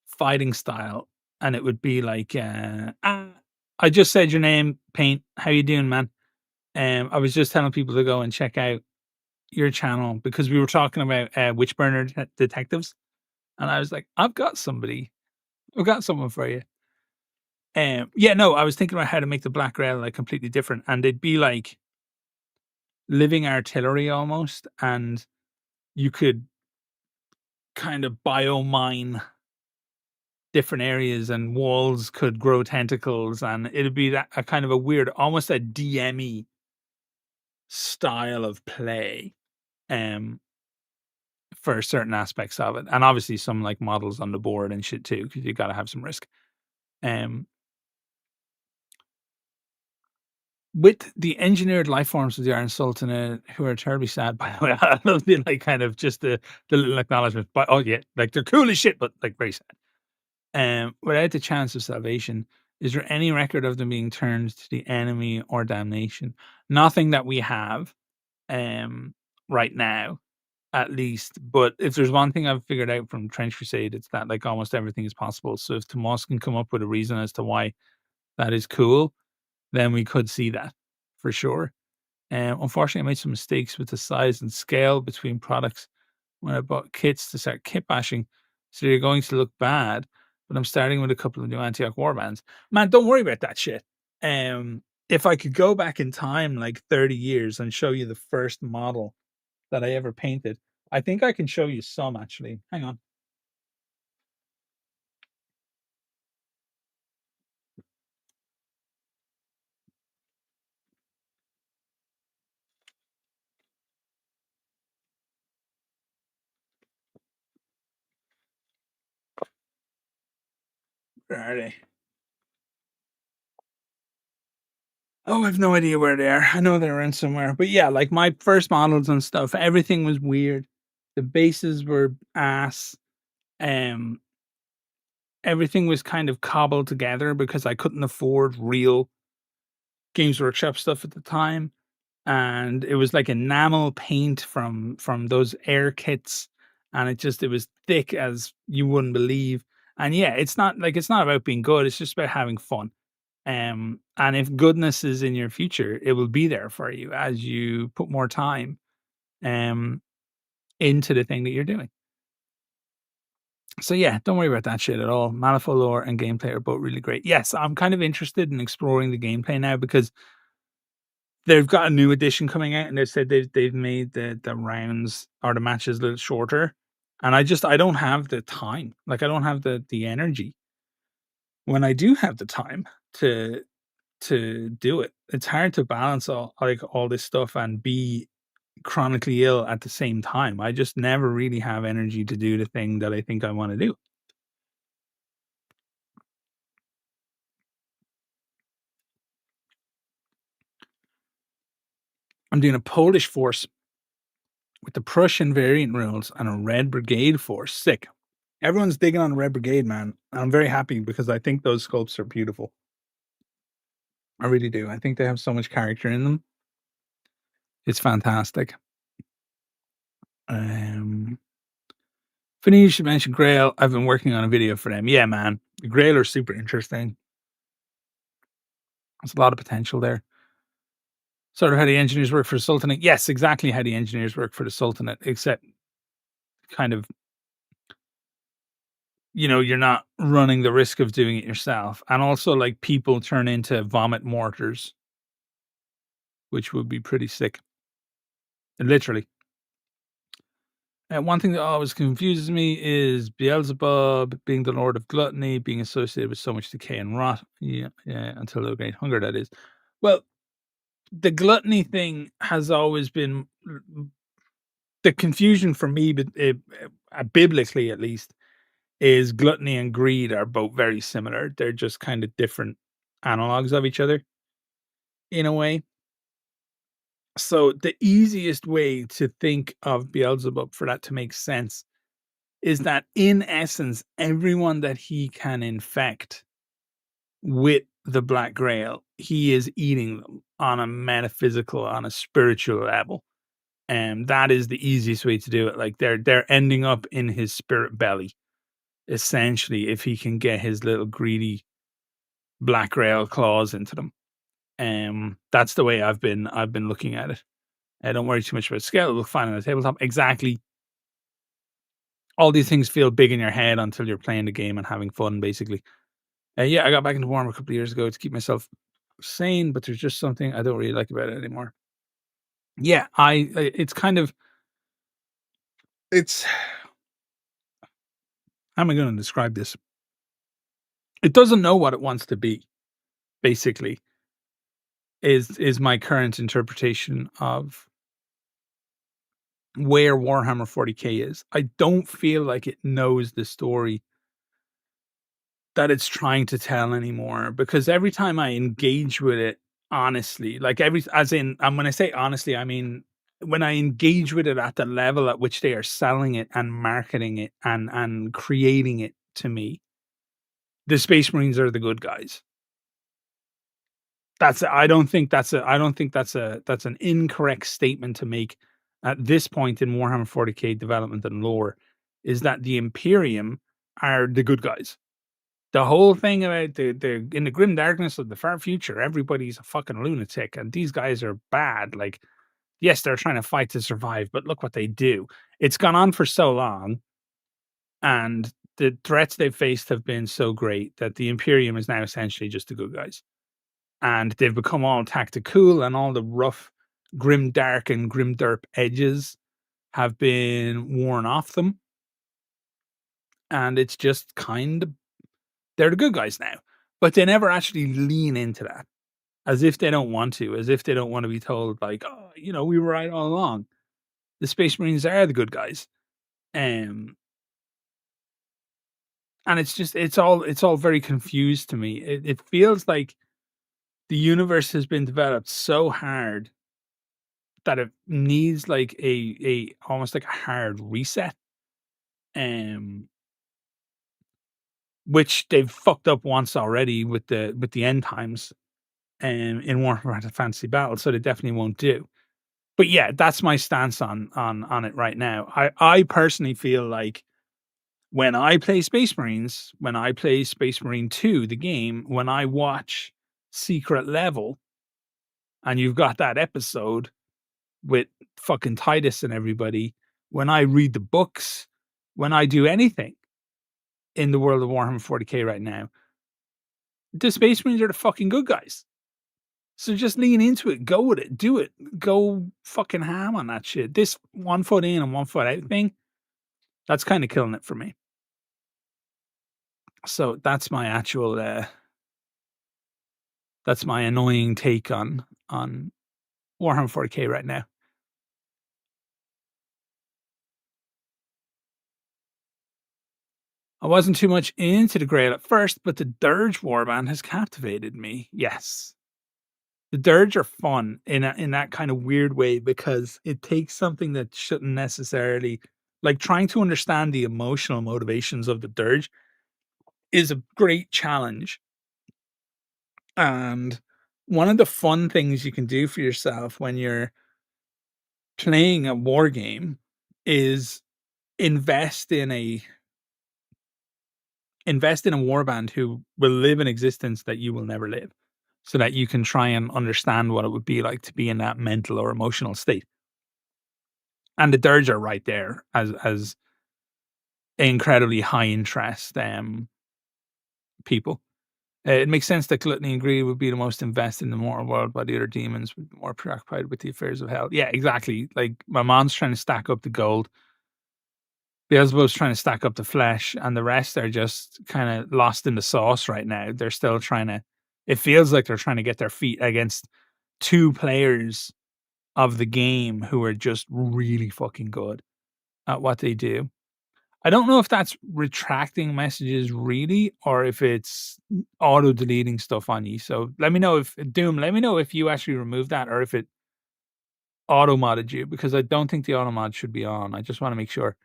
S1: fighting style, and it would be like, I just said your name, Paint. How you doing, man? I was just telling people to go and check out your channel because we were talking about Witchburner detectives, and I was like, I've got somebody, I've got someone for you. Yeah, no, I was thinking about how to make the Black Rail like completely different, and they'd be like living artillery almost, and you could kind of biomine different areas, and walls could grow tentacles, and it'd be that a kind of a weird, almost a DME style of play, um, for certain aspects of it, and obviously some like models on the board and shit too, because you got to have some risk. Um, with the engineered life forms of the Iron Sultanate, who are terribly sad, by the way. I love the like kind of just the little acknowledgement, but oh yeah, like they're cool as shit, but like very sad. Without the chance of salvation, is there any record of them being turned to the enemy or damnation? Nothing that we have, um, right now, at least. But if there's one thing I've figured out from Trench Crusade, it's that like almost everything is possible. So if Tomas can come up with a reason as to why that is cool, then we could see that for sure. Unfortunately, I made some mistakes with the size and scale between products when I bought kits to start kit bashing, so they're going to look bad. But I'm starting with a couple of new anti-arc warbands. Man, don't worry about that shit. If I could go back in time like 30 years and show you the first model that I ever painted, I think I can show you some actually. Hang on. Where are they? Oh, I have no idea where they are. I know they're around somewhere. But yeah, like my first models and stuff, everything was weird. The bases were ass. Um, Everything was kind of cobbled together because I couldn't afford real Games Workshop stuff at the time. And it was like enamel paint from those air kits, and it was thick as you wouldn't believe. And yeah, it's not about being good, it's just about having fun. And if goodness is in your future, it will be there for you as you put more time um into the thing that you're doing. So yeah, don't worry about that shit at all. Manifold lore and gameplay are both really great. Yes, I'm kind of interested in exploring the gameplay now because they've got a new edition coming out, and they said they've made the rounds or the matches a little shorter. And I don't have the time. Like I don't have the energy when I do have the time to do it. It's hard to balance all this stuff and be chronically ill at the same time. I just never really have energy to do the thing that I think I want to do. I'm doing a Polish force with the Prussian variant rules and a Red Brigade force. Sick. Everyone's digging on the Red Brigade, man. I'm very happy because I think those sculpts are beautiful. I really do. I think they have so much character in them. It's fantastic. Um, Finny, you should mention Grail. I've been working on a video for them. Yeah, man. The Grail are super interesting. There's a lot of potential there. Sort of how the engineers work for the Sultanate. Yes, exactly how the engineers work for the Sultanate, except kind of, you're not running the risk of doing it yourself. And also, like, people turn into vomit mortars, which would be pretty sick. Literally. One thing that always confuses me is Beelzebub being the Lord of Gluttony, being associated with so much decay and rot. Yeah, yeah, until the Great Hunger, that is. Well, the gluttony thing has always been the confusion for me, but biblically at least, is gluttony and greed are both very similar. They're just kind of different analogs of each other in a way. So the easiest way to think of Beelzebub for that to make sense is that in essence, everyone that he can infect with the Black Grail, he is eating them on a metaphysical, on a spiritual level. And that is the easiest way to do it. Like they're ending up in his spirit belly, essentially, if he can get his little greedy Black Grail claws into them. That's the way I've been looking at it. Don't worry too much about scale. It'll look fine on the tabletop. Exactly. All these things feel big in your head until you're playing the game and having fun, basically. Yeah, I got back into Warhammer a couple of years ago to keep myself sane, but there's just something I don't really like about it anymore. Yeah, it's kind of It's how am I going to describe this? It doesn't know what it wants to be. Basically, is my current interpretation of where Warhammer 40K is. I don't feel like it knows the story that it's trying to tell anymore, because every time I engage with it honestly, like every as in and when I say honestly, I mean when I engage with it at the level at which they are selling it and marketing it and creating it to me, the Space Marines are the good guys. I don't think that's an incorrect statement to make at this point in Warhammer 40K development and lore, is that the Imperium are the good guys. The whole thing about the in the grim darkness of the far future, everybody's a fucking lunatic and these guys are bad. Like, yes, they're trying to fight to survive, but look what they do. It's gone on for so long, and the threats they've faced have been so great that the Imperium is now essentially just the good guys. And they've become all tactical, and all the rough, grim dark and grim derp edges have been worn off them. And it's just kind of they're the good guys now. But they never actually lean into that. As if they don't want to, as if they don't want to be told, like, "Oh, you know, we were right all along. The Space Marines are the good guys." Um, and it's all very confused to me. It feels like the universe has been developed so hard that it needs like a almost like a hard reset. Um, which they've fucked up once already with the end times in Warhammer Fantasy Battle, so they definitely won't do. But yeah, that's my stance on it right now. I personally feel like when I play Space Marines, when I play Space Marine 2, the game, when I watch Secret Level, and you've got that episode with fucking Titus and everybody, when I read the books, when I do anything in the world of Warhammer 40K right now, the Space Marines are the fucking good guys. So just lean into it, go with it, do it, go fucking ham on that shit. This 1 foot in and 1 foot out thing, that's kind of killing it for me. So that's my annoying take on Warhammer 40K right now. I wasn't too much into the Grail at first, but the Dirge warband has captivated me. Yes. The Dirge are fun in that kind of weird way, because it takes something that shouldn't necessarily, like, trying to understand the emotional motivations of the Dirge is a great challenge. And one of the fun things you can do for yourself when you're playing a war game is invest in a warband who will live an existence that you will never live, so that you can try and understand what it would be like to be in that mental or emotional state. And the Dirge are right there as incredibly high interest people. It makes sense that Gluttony and Greed would be the most invested in the mortal world, while the other demons would be more preoccupied with the affairs of hell. Yeah, exactly. Like, my mom's trying to stack up the gold, Beelzebub's trying to stack up the flesh, and the rest are just kind of lost in the sauce right now. They're still trying to. It feels like they're trying to get their feet against two players of the game who are just really fucking good at what they do. I don't know if that's retracting messages really, or if it's auto deleting stuff on you. So let me know if Doom. Let me know if you actually removed that, or if it auto modded you, because I don't think the auto mod should be on. I just want to make sure.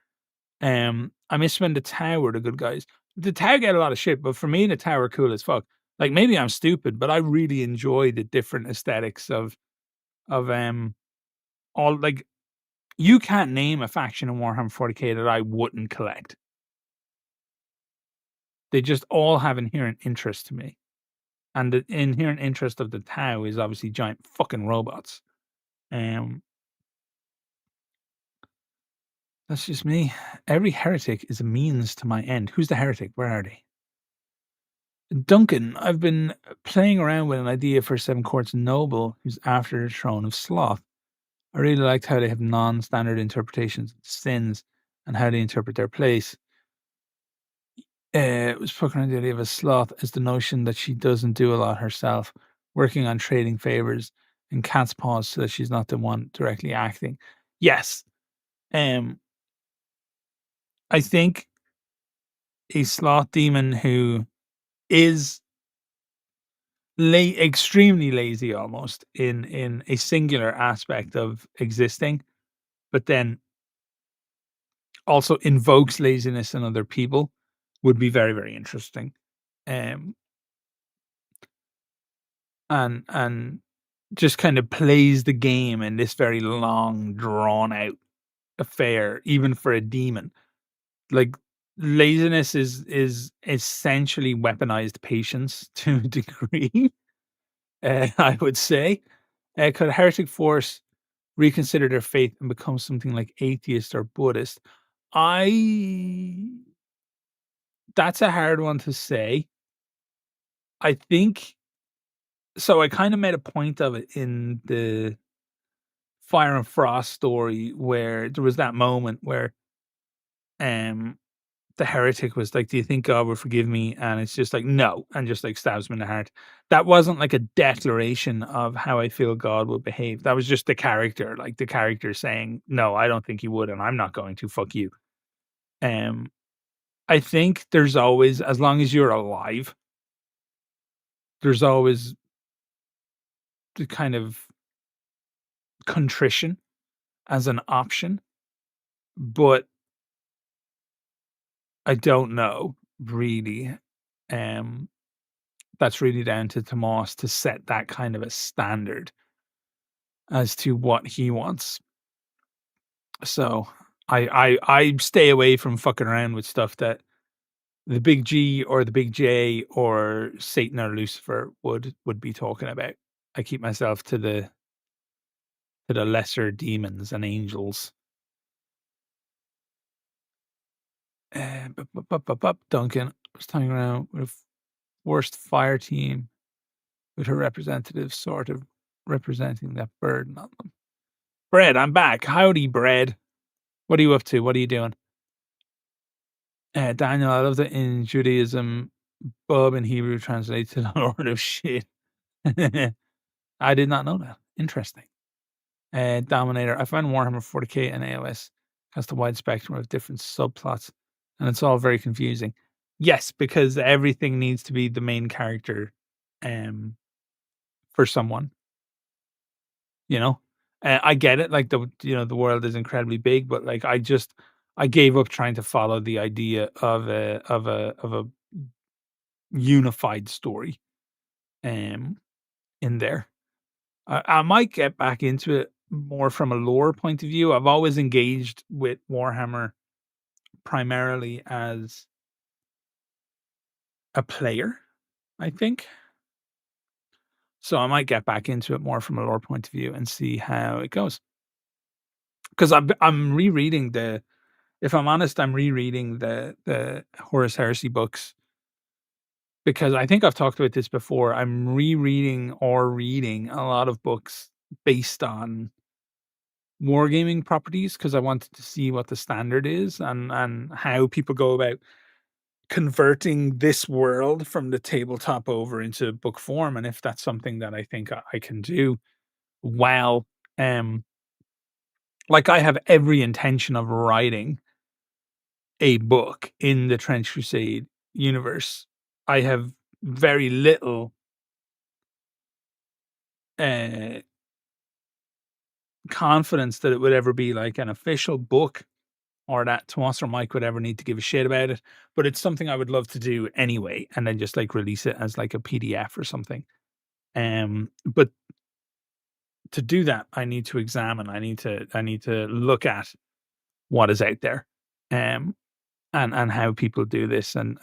S1: I miss when the Tau were the good guys. The Tau get a lot of shit, but for me, the Tau are cool as fuck. Like, maybe I'm stupid, but I really enjoy the different aesthetics of all, like, you can't name a faction in Warhammer 40K that I wouldn't collect. They just all have inherent interest to me. And the inherent interest of the Tau is obviously giant fucking robots. That's just me. Every heretic is a means to my end. Who's the heretic? Where are they? Duncan, I've been playing around with an idea for Seven Courts Noble who's after the Throne of Sloth. I really liked how they have non-standard interpretations of sins and how they interpret their place. It was poking around the idea of a sloth is the notion that she doesn't do a lot herself, working on trading favors and cat's paws so that she's not the one directly acting. Yes. Um, I think a sloth demon who is extremely lazy almost in a singular aspect of existing, but then also invokes laziness in other people would be very, very interesting. Um, and just kind of plays the game in this very long, drawn out affair, even for a demon. Like laziness is essentially weaponized patience to a degree. I would say. Could a heretic force reconsider their faith and become something like atheist or Buddhist? I That's a hard one to say. I think so. I kind of made a point of it in the Fire and Frost story where there was that moment where um the heretic was like, "Do you think God will forgive me?" And it's just like, "No," and just like stabs him in the heart. That wasn't like a declaration of how I feel God will behave. That was just the character, like the character saying, "No, I don't think he would, and I'm not going to. Fuck you." Um, I think there's always, as long as you're alive, there's always the kind of contrition as an option, but I don't know really. Um, that's really down to Tomas to set that kind of a standard as to what he wants. So I stay away from fucking around with stuff that the big G or the big J or Satan or Lucifer would be talking about. I keep myself to the lesser demons and angels. Duncan was talking around with worst fire team with her representative sort of representing that burden on them. Bread, I'm back. Howdy, Bread. What are you up to? What are you doing? Daniel, I love that in Judaism, Bob in Hebrew translates to the Lord of Shit. I did not know that. Interesting. Dominator, I find Warhammer 40k and AOS has the wide spectrum of different subplots, and it's all very confusing. Yes, because everything needs to be the main character um, for someone, you know? I get it, like, the world is incredibly big, but, like, I gave up trying to follow the idea of a unified story, um, in there. I might get back into it more from a lore point of view. I've always engaged with Warhammer primarily as a player, I think. So I might get back into it more from a lore point of view and see how it goes. Because I'm rereading the if I'm honest, I'm rereading the Horus Heresy books because I think I've talked about this before. I'm rereading or reading a lot of books based on wargaming properties because I wanted to see what the standard is and how people go about converting this world from the tabletop over into book form, and if that's something that I think I can do well. Um, like I have every intention of writing a book in the Trench Crusade universe. I have very little uh confidence that it would ever be like an official book or that Tomas or Mike would ever need to give a shit about it. But it's something I would love to do anyway, and then just like release it as like a PDF or something. But to do that, I need to examine. I need to look at what is out there, um, and how people do this, and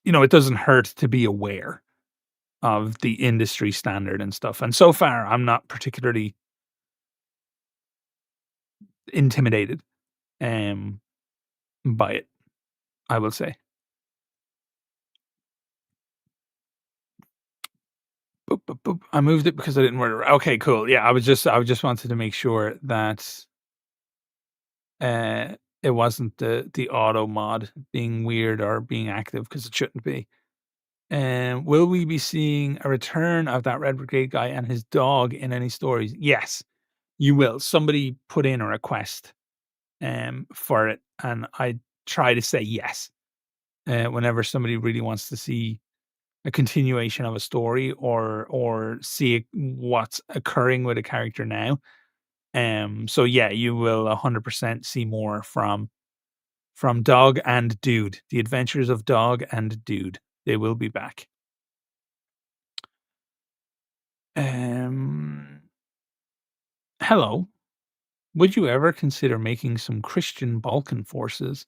S1: it doesn't hurt to be aware of the industry standard and stuff. And so far, I'm not particularly intimidated, um, by it. I will say. Boop, boop, boop. I moved it because I didn't order. Okay, cool. Yeah, I just wanted to make sure that It wasn't the auto mod being weird or being active because it shouldn't be. Will we be seeing a return of that Red Brigade guy and his dog in any stories? Yes, you will. Somebody put in a request for it, and I try to say yes. Whenever somebody really wants to see a continuation of a story or see what's occurring with a character now. So yeah, you will 100% see more from Dog and Dude. The Adventures of Dog and Dude. They will be back. Hello. Would you ever consider making some Christian Balkan forces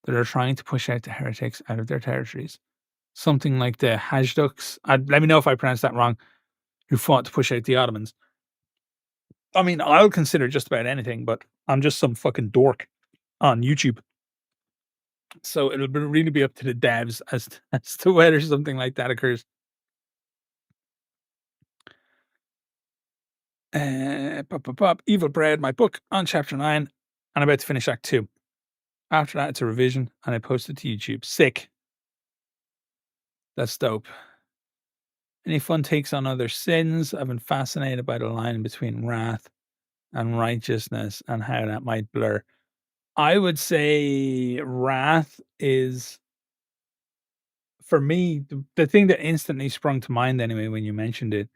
S1: that are trying to push out the heretics out of their territories? Something like the Hajduks. Let me know if I pronounced that wrong. Who fought to push out the Ottomans? I mean, I'll consider just about anything, but I'm just some fucking dork on YouTube. So it'll really be up to the devs as to whether something like that occurs. Evil Bread, my book on chapter 9, and about to finish Act 2. After that, it's a revision, and I post it to YouTube. Sick. That's dope. Any fun takes on other sins? I've been fascinated by the line between wrath and righteousness and how that might blur. I would say wrath is, for me, the thing that instantly sprung to mind anyway when you mentioned it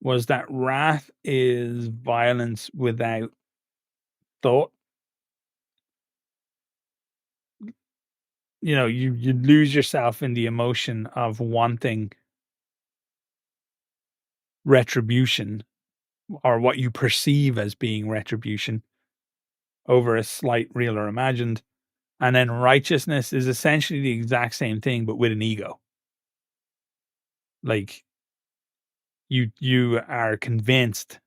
S1: was that wrath is violence without thought. You know, you lose yourself in the emotion of wanting retribution or what you perceive as being retribution over a slight, real or imagined. And then righteousness is essentially the exact same thing, but with an ego. Like you are convinced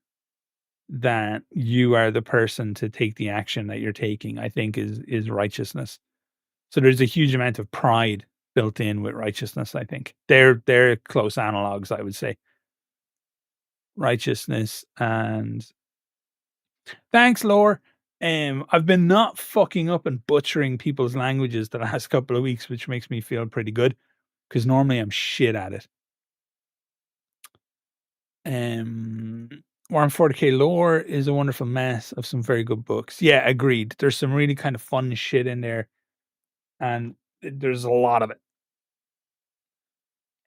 S1: that you are the person to take the action that you're taking, I think is righteousness. So there's a huge amount of pride built in with righteousness, I think. They're close analogs, I would say. Righteousness and thanks, Lore. I've been not fucking up and butchering people's languages the last couple of weeks, which makes me feel pretty good because normally I'm shit at it. Warm 40k Lore is a wonderful mess of some very good books. Yeah, agreed. There's some really kind of fun shit in there, and there's a lot of it.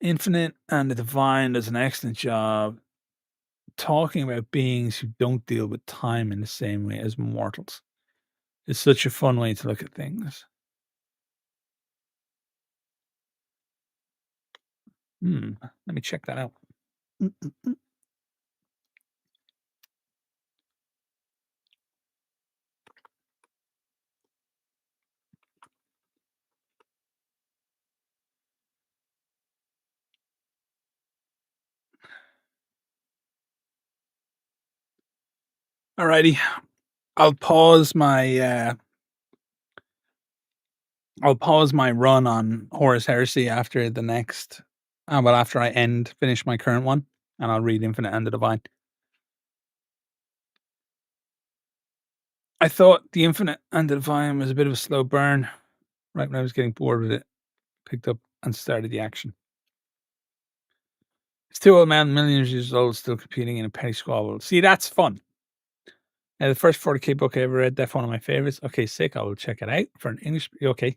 S1: Infinite and the Divine does an excellent job talking about beings who don't deal with time in the same way as mortals. It's such a fun way to look at things. Let me check that out. Alrighty. I'll pause my run on Horus Heresy after the next after I finish my current one, and I'll read Infinite and the Divine. I thought the Infinite and the Divine was a bit of a slow burn. Right when I was getting bored with it, picked up and started the action. It's 2 old men, millions of years old, still competing in a petty squabble. See, that's fun. The first 40k book I ever read, that's one of my favorites. Okay, sick. I will check it out for an English. Okay.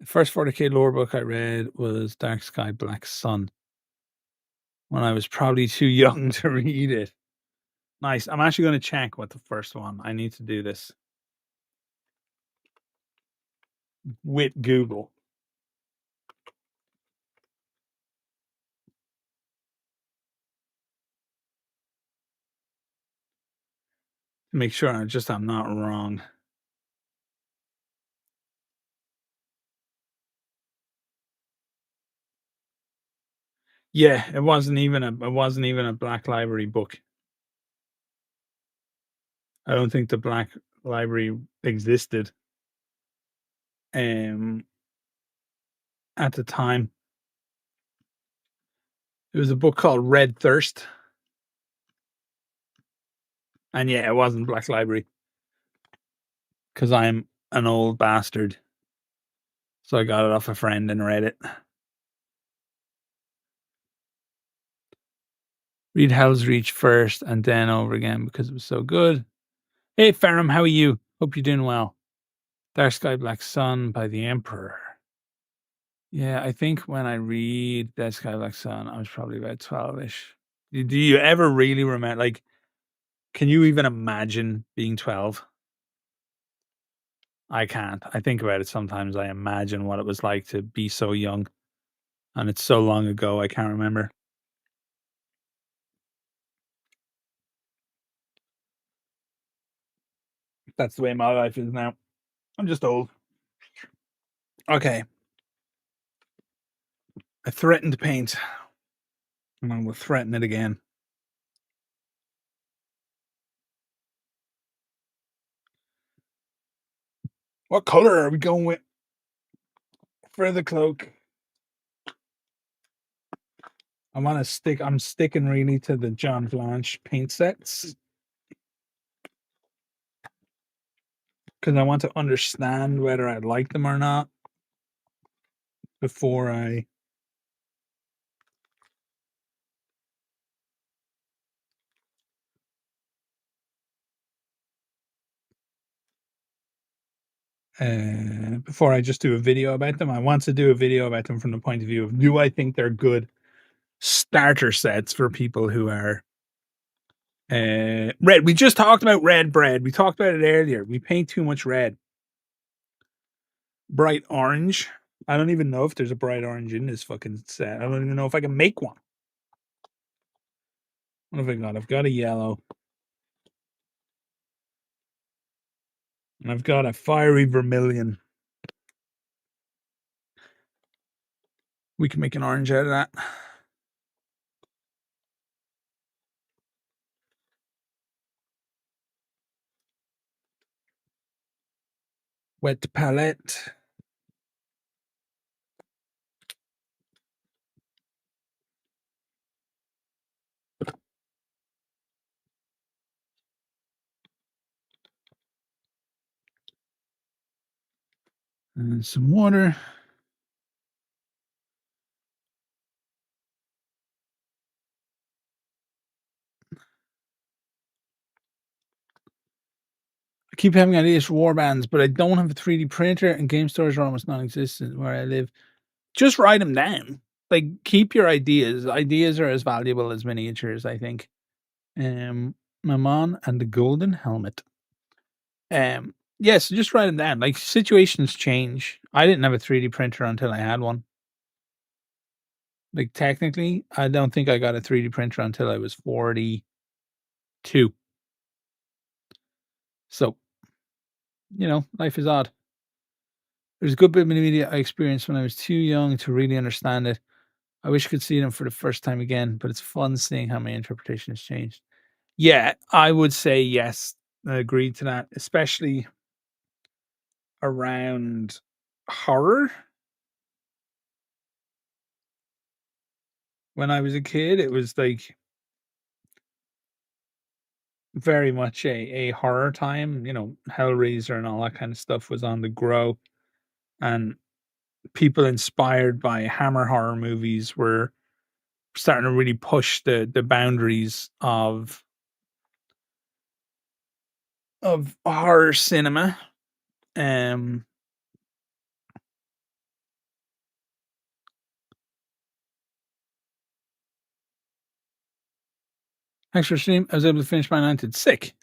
S1: The first 40k lore book I read was Dark Sky, Black Sun, when I was probably too young to read it. Nice. I'm actually going to check what the first one. I need to do this with Google. To make sure I'm not wrong. Yeah, it wasn't even a Black Library book. I don't think the Black Library existed at the time. It was a book called Red Thirst. And yeah, it wasn't Black Library. because I'm an old bastard. So I got it off a friend and read it. Read Hell's Reach first and then over again because it was so good. Hey, Ferrum, how are you? Hope you're doing well. Dark Sky Black Sun by the Emperor. Yeah, I think when I read Dark Sky Black Sun, I was probably about 12-ish. Do you ever really remember, like, can you even imagine being 12? I can't. I think about it sometimes. I imagine what it was like to be so young. And it's so long ago, I can't remember. That's the way my life is now. I'm just old. Okay. I threatened to paint. And I will threaten it again. What color are we going with for the cloak? I'm sticking really to the John Blanche paint sets. Because I want to understand whether I like them or not before I just do a video about them. I want to do a video about them from the point of view of, do I think they're good starter sets for people who are red. We just talked about red bread. We talked about it earlier. We paint too much red. Bright orange. I don't even know if there's a bright orange in this fucking set. I don't even know if I can make one. What have I got? I've got a yellow. And I've got a fiery vermilion. We can make an orange out of that. Wet palette. And some water. I keep having ideas for warbands, but I don't have a 3D printer and game stores are almost non-existent where I live. Just write them down. Like, keep your ideas. Ideas are as valuable as miniatures, I think. Maman and the Golden Helmet. Yes, just write them down. Like, situations change. I didn't have a 3D printer until I had one. Like, technically, I don't think I got a 3D printer until I was 42. So, life is odd. There's a good bit of media I experienced when I was too young to really understand it. I wish I could see them for the first time again, but it's fun seeing how my interpretation has changed. Yeah, I would say yes. I agree to that, especially around horror. When I was a kid, it was like very much a horror time. Hellraiser and all that kind of stuff was on the grow, and people inspired by Hammer horror movies were starting to really push the boundaries of horror cinema. Thanks for stream. I was able to finish my 9th. Sick.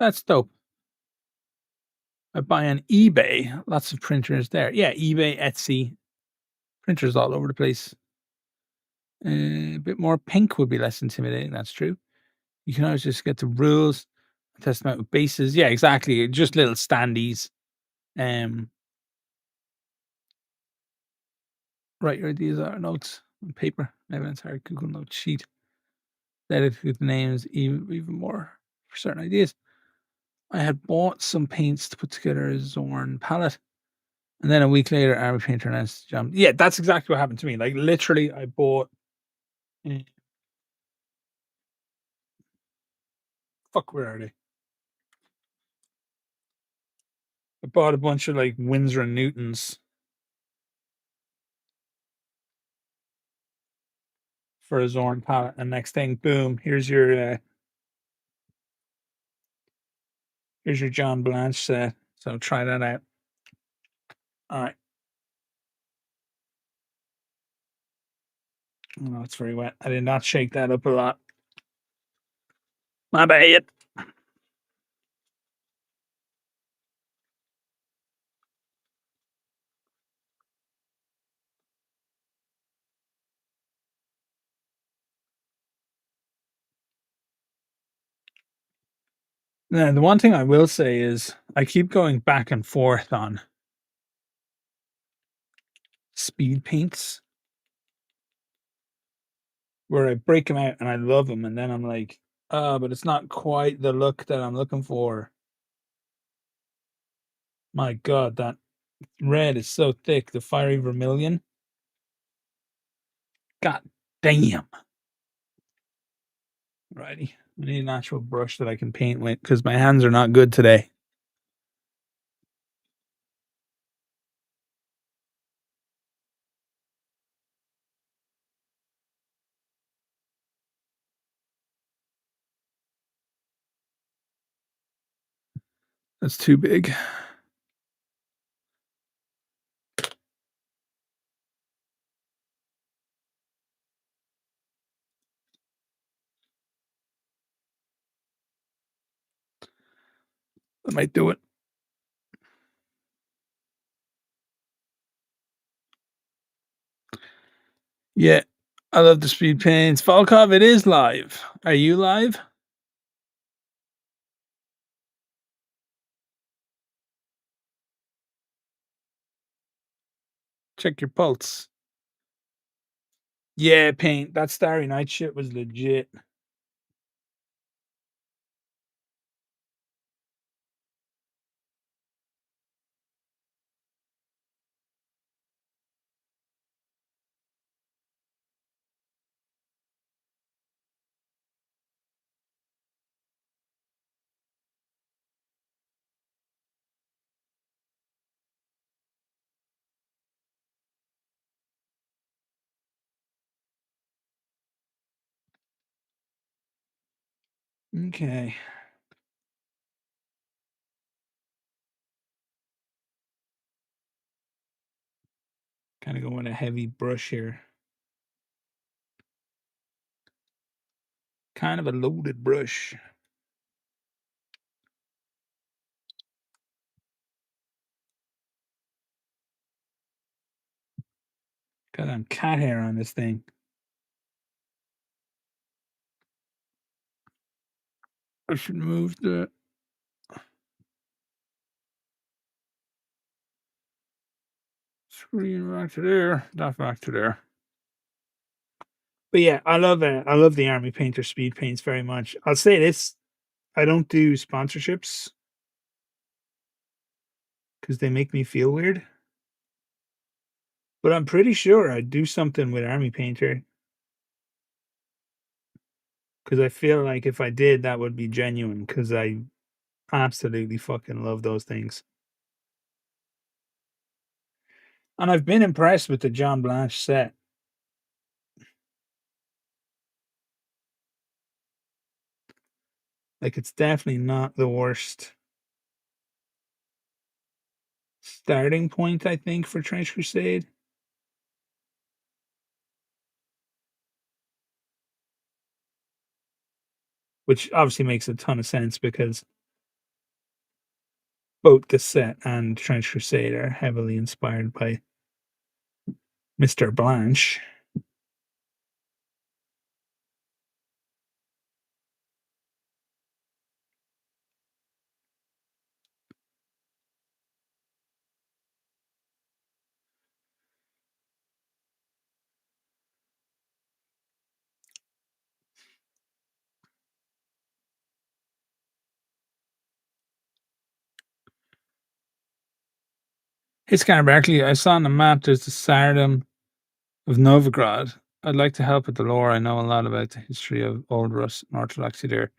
S1: That's dope. I buy on eBay. Lots of printers there. Yeah, eBay, Etsy. Printers all over the place. A bit more pink would be less intimidating. That's true. You can always just get the rules, test them out with bases. Yeah, exactly. Just little standees. Write your ideas out notes on paper. Evidence hard Google Note sheet. Edit with the names even more for certain ideas. I had bought some paints to put together a Zorn palette. And then a week later, Army Painter announced jump. Yeah, that's exactly what happened to me. Like, literally, I bought fuck, where are they? I bought a bunch of like Winsor and Newtons for a Zorn palette, and next thing, boom, here's your John Blanche set. So try that out. All right. Oh, it's very wet. I did not shake that up a lot. My bad. Now, the one thing I will say is I keep going back and forth on speed paints where I break them out and I love them, and then I'm like, but it's not quite the look that I'm looking for. My God, that red is so thick. The fiery vermilion. God damn. Righty. I need an actual brush that I can paint with because my hands are not good today. That's too big. That might do it. Yeah, I love the speed paints. Volkov, it is live. Are you live? Check your pulse. Yeah, paint. That Starry Night shit was legit. Okay. Kind of going a heavy brush here. Kind of a loaded brush. Got cat hair on this thing. I should move the screen back to there. That back to there. But yeah, I love the Army Painter speed paints very much. I'll say this: I don't do sponsorships because they make me feel weird. But I'm pretty sure I'd do something with Army Painter because I feel like if I did, that would be genuine because I absolutely fucking love those things. And I've been impressed with the John Blanche set. Like, it's definitely not the worst starting point, I think, for Trench Crusade. Which obviously makes a ton of sense because both the set and Trench Crusade are heavily inspired by Mr. Blanche. Hey, Scanner Barkley, I saw on the map there's the Tsardom of Novgorod. I'd like to help with the lore. I know a lot about the history of Old Rus and Orthodoxy there.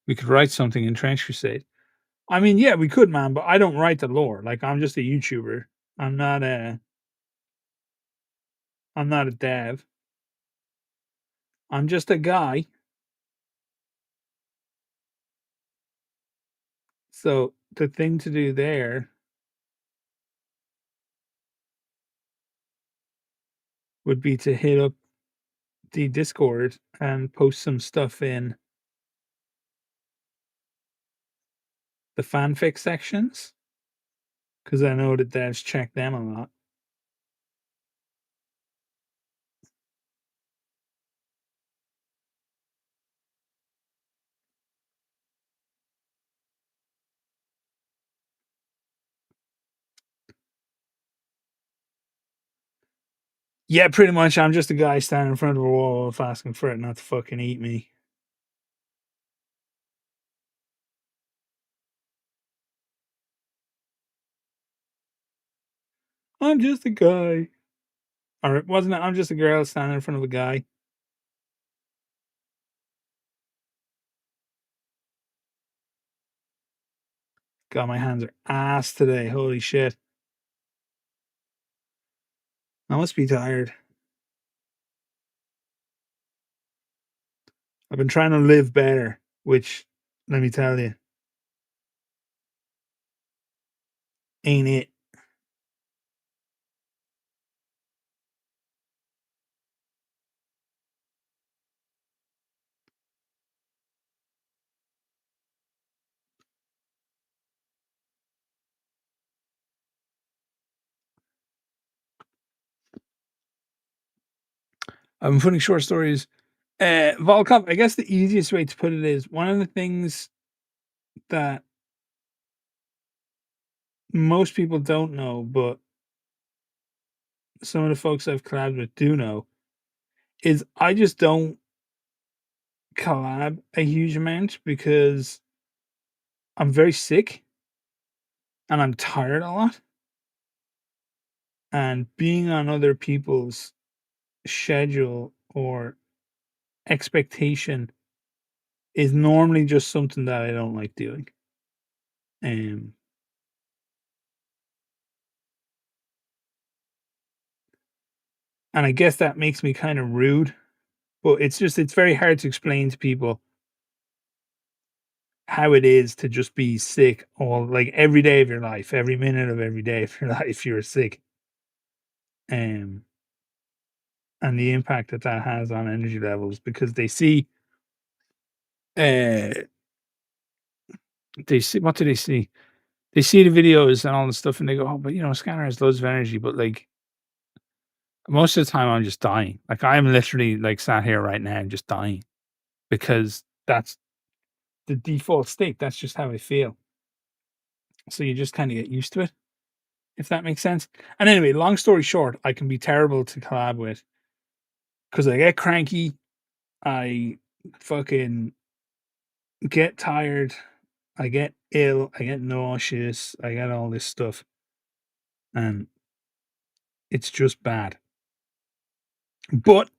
S1: We could write something in Trench Crusade. I mean, yeah, we could, man, but I don't write the lore. Like, I'm just a YouTuber. I'm not a dev. I'm just a guy. So the thing to do there would be to hit up the Discord and post some stuff in the fanfic sections because I know that devs check them a lot. Yeah, pretty much. I'm just a guy standing in front of a wall asking for it not to fucking eat me. I'm just a guy. Or wasn't it? I'm just a girl standing in front of a guy. God, my hands are ass today. Holy shit. I must be tired. I've been trying to live better, which, let me tell you, ain't it. I've been putting short stories. Volkov, I guess the easiest way to put it is one of the things that most people don't know, but some of the folks I've collabed with do know, is I just don't collab a huge amount because I'm very sick and I'm tired a lot. And being on other people's schedule or expectation is normally just something that I don't like doing. Um, and I guess that makes me kind of rude, but it's very hard to explain to people how it is to just be sick all like every day of your life, every minute of every day of your life, you're sick. Um, and the impact that that has on energy levels because uh, they see, what do they see? They see the videos and all the stuff and they go, oh, but Scanner has loads of energy, but like most of the time I'm just dying. Like I'm literally like sat here right now just dying because that's the default state. That's just how I feel. So you just kind of get used to it, if that makes sense. And anyway, long story short, I can be terrible to collab with because I get cranky, I fucking get tired, I get ill, I get nauseous, I get all this stuff, and it's just bad. But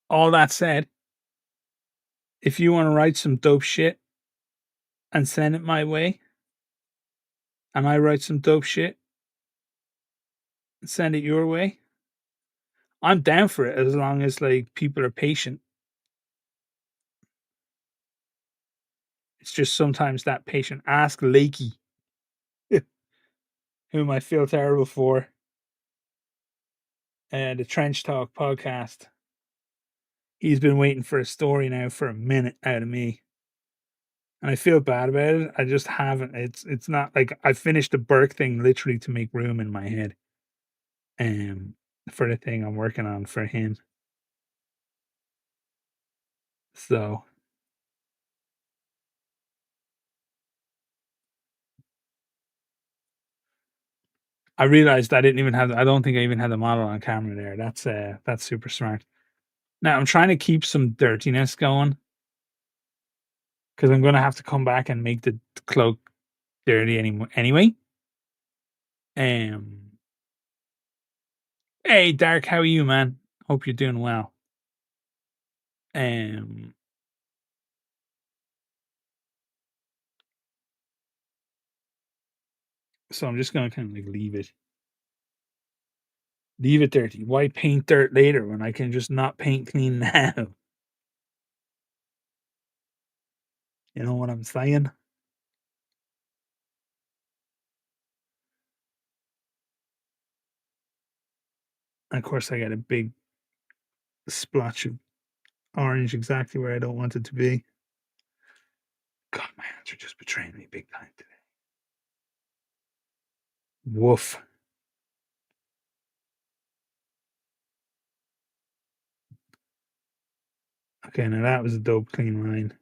S1: all that said, if you want to write some dope shit and send it my way, and I write some dope shit and send it your way, I'm down for it as long as like people are patient. It's just sometimes that patient. Ask Lakey, whom I feel terrible for, and the Trench Talk podcast. He's been waiting for a story now for a minute out of me. And I feel bad about it. I just haven't. It's not like I finished the Burke thing literally to make room in my head. For the thing I'm working on for him. So I realized I didn't even have I don't think I even had the model on camera there. That's super smart. Now I'm trying to keep some dirtiness going because I'm gonna have to come back and make the cloak dirty anyway. Um Hey Dark, how are you, man? Hope you're doing well. Um So I'm just gonna kind of like leave it. Leave it dirty. Why paint dirt later when I can just not paint clean now? You know what I'm saying? And of course, I got a big splotch of orange exactly where I don't want it to be. God, my hands are just betraying me big time today. Woof. Okay, now that was a dope clean line.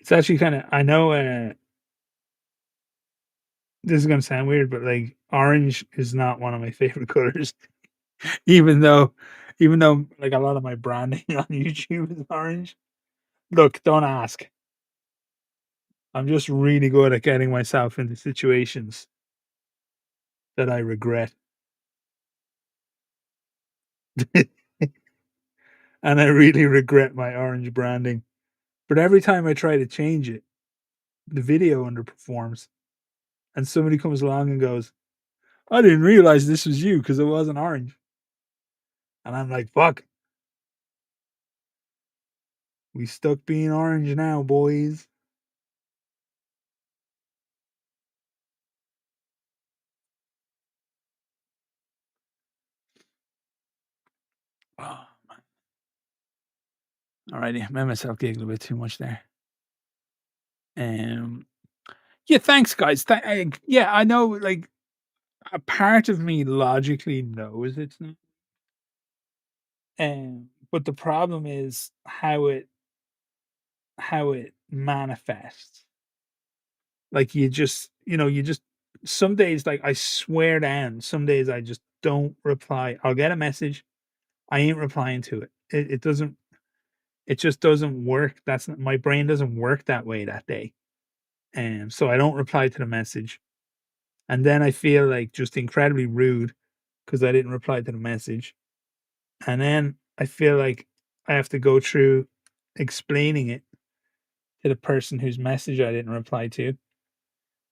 S1: It's actually kind of, I know this is going to sound weird, but like orange is not one of my favorite colors, even though, like a lot of my branding on YouTube is orange. Look, don't ask. I'm just really good at getting myself into situations that I regret. And I really regret my orange branding. But every time I try to change it, the video underperforms. And somebody comes along and goes, I didn't realize this was you because it wasn't orange. And I'm like, fuck, we stuck being orange now, boys. Oh, man. Alrighty, I made myself giggle a bit too much there. Um, yeah, thanks, guys. Yeah, I know, like, a part of me logically knows it's not. But the problem is how it manifests. Like you just some days like I swear down, some days I just don't reply. I'll get a message, I ain't replying to it. It doesn't it just doesn't work. That's not, my brain doesn't work that way that day. And so I don't reply to the message. And then I feel like just incredibly rude because I didn't reply to the message. And then I feel like I have to go through explaining it to the person whose message I didn't reply to.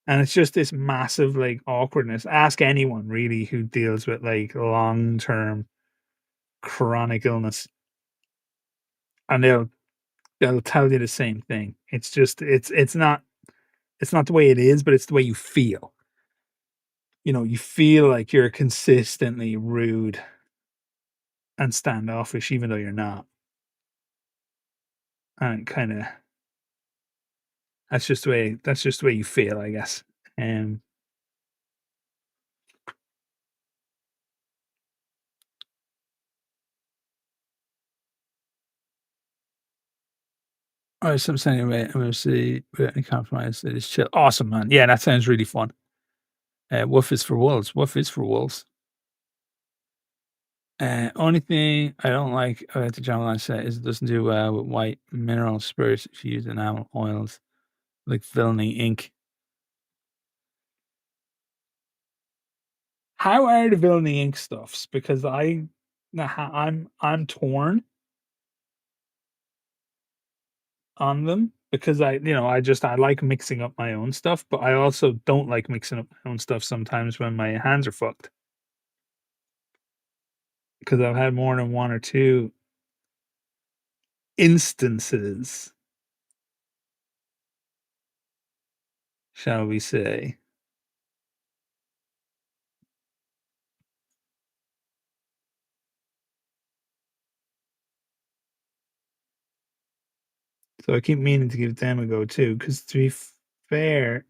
S1: And it's just this massive like awkwardness. Ask anyone really who deals with like long term chronic illness, and they'll tell you the same thing. It's just it's not the way it is, but it's the way you feel. You feel like you're consistently rude and standoffish, even though you're not. And kind of that's just the way you feel, I guess. Um, all right, so I'm saying, anyway, I'm gonna see without any compromise. It is chill. Awesome, man. Yeah, that sounds really fun. Wolf is for wolves. Wolf is for wolves. Only thing I don't like about the Jamalan set is it doesn't do well with white mineral spirits if you use enamel oils like villainy ink. How are the villainy ink stuffs? Because I'm torn on them because I like mixing up my own stuff, but I also don't like mixing up my own stuff sometimes when my hands are fucked. Because I've had more than one or two instances, shall we say. So I keep meaning to give them a go too, because to be fair,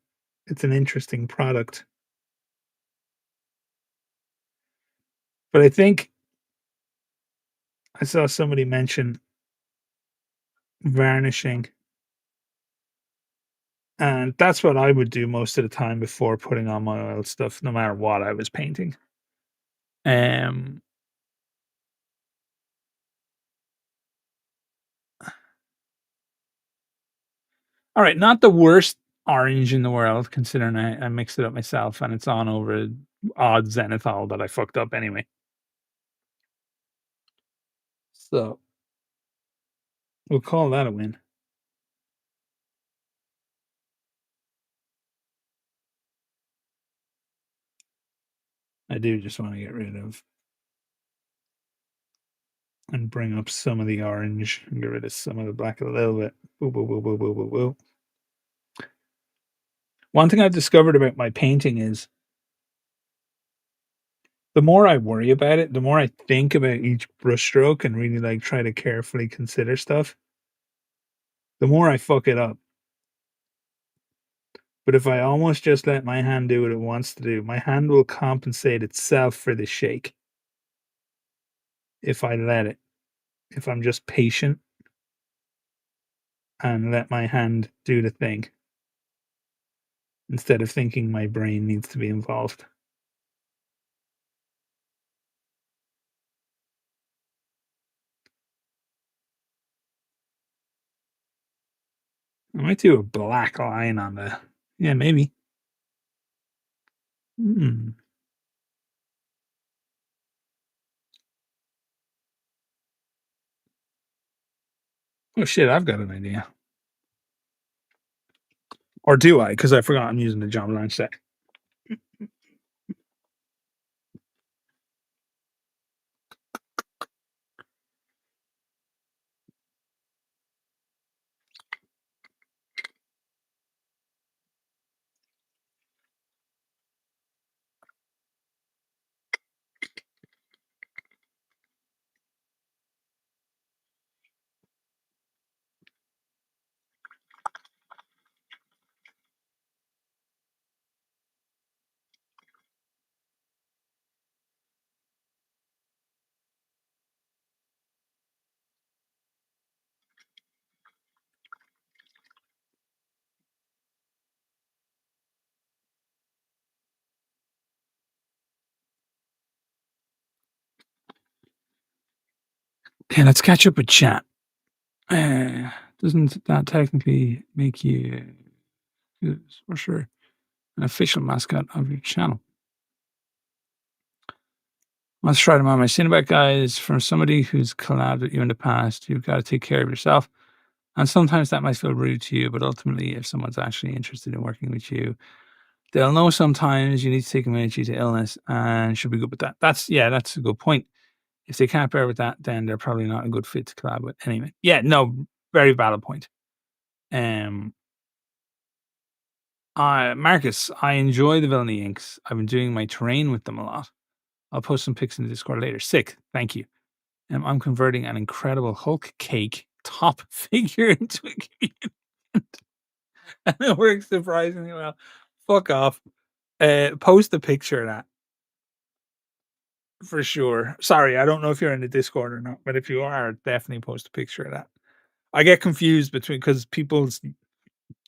S1: it's an interesting product. But I think I saw somebody mention varnishing, and that's what I would do most of the time before putting on my oil stuff, no matter what I was painting. Um, all right, not the worst orange in the world, considering I mixed it up myself and it's on over odd zenithal that I fucked up anyway. So we'll call that a win. I do just want to get rid of and bring up some of the orange and get rid of some of the black a little bit. Boo, boo, boo, boo, boo, boo, boo. One thing I've discovered about my painting is the more I worry about it, the more I think about each brushstroke and really like try to carefully consider stuff, the more I fuck it up. But if I almost just let my hand do what it wants to do, my hand will compensate itself for the shake. If I let it, if I'm just patient and let my hand do the thing instead of thinking my brain needs to be involved. I might do a black line on the, yeah, maybe. Hmm. Oh shit, I've got an idea. Or do I? Because I forgot I'm using the John Blanche set. Okay, let's catch up with chat. Doesn't that technically make you, for sure, an official mascot of your channel? Let's try them on. My Cinnaback guys, from somebody who's collabed with you in the past, you've got to take care of yourself. And sometimes that might feel rude to you, but ultimately, if someone's actually interested in working with you, they'll know sometimes you need to take a minute due to illness and should be good with that. That's a good point. If they can't bear with that, then they're probably not a good fit to collab with. Anyway, yeah, no, very valid point. Marcus, I enjoy the Villainy inks. I've been doing my terrain with them a lot. I'll post some pics in the Discord later. Sick, thank you. I'm converting an incredible Hulk cake top figure into a community, and it works surprisingly well. Fuck off. Post a picture of that for sure. Sorry, I don't know if you're in the Discord or not, but if you are, definitely post a picture of that. I get confused between because people's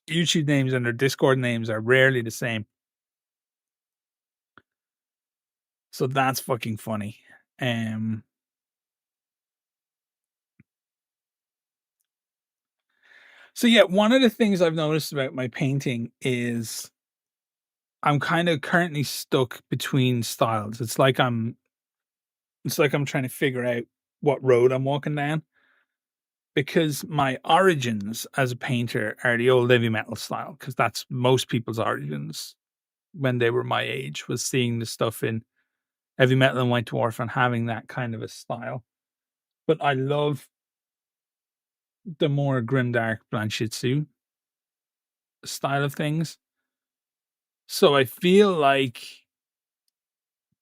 S1: YouTube names and their Discord names are rarely the same. So that's fucking funny. So yeah, one of the things I've noticed about my painting is I'm kind of currently stuck between styles. It's like I'm trying to figure out what road I'm walking down because my origins as a painter are the old heavy metal style because that's most people's origins when they were my age was seeing the stuff in heavy metal and White Dwarf and having that kind of a style. But I love the more grimdark Blanchitsu style of things. So I feel like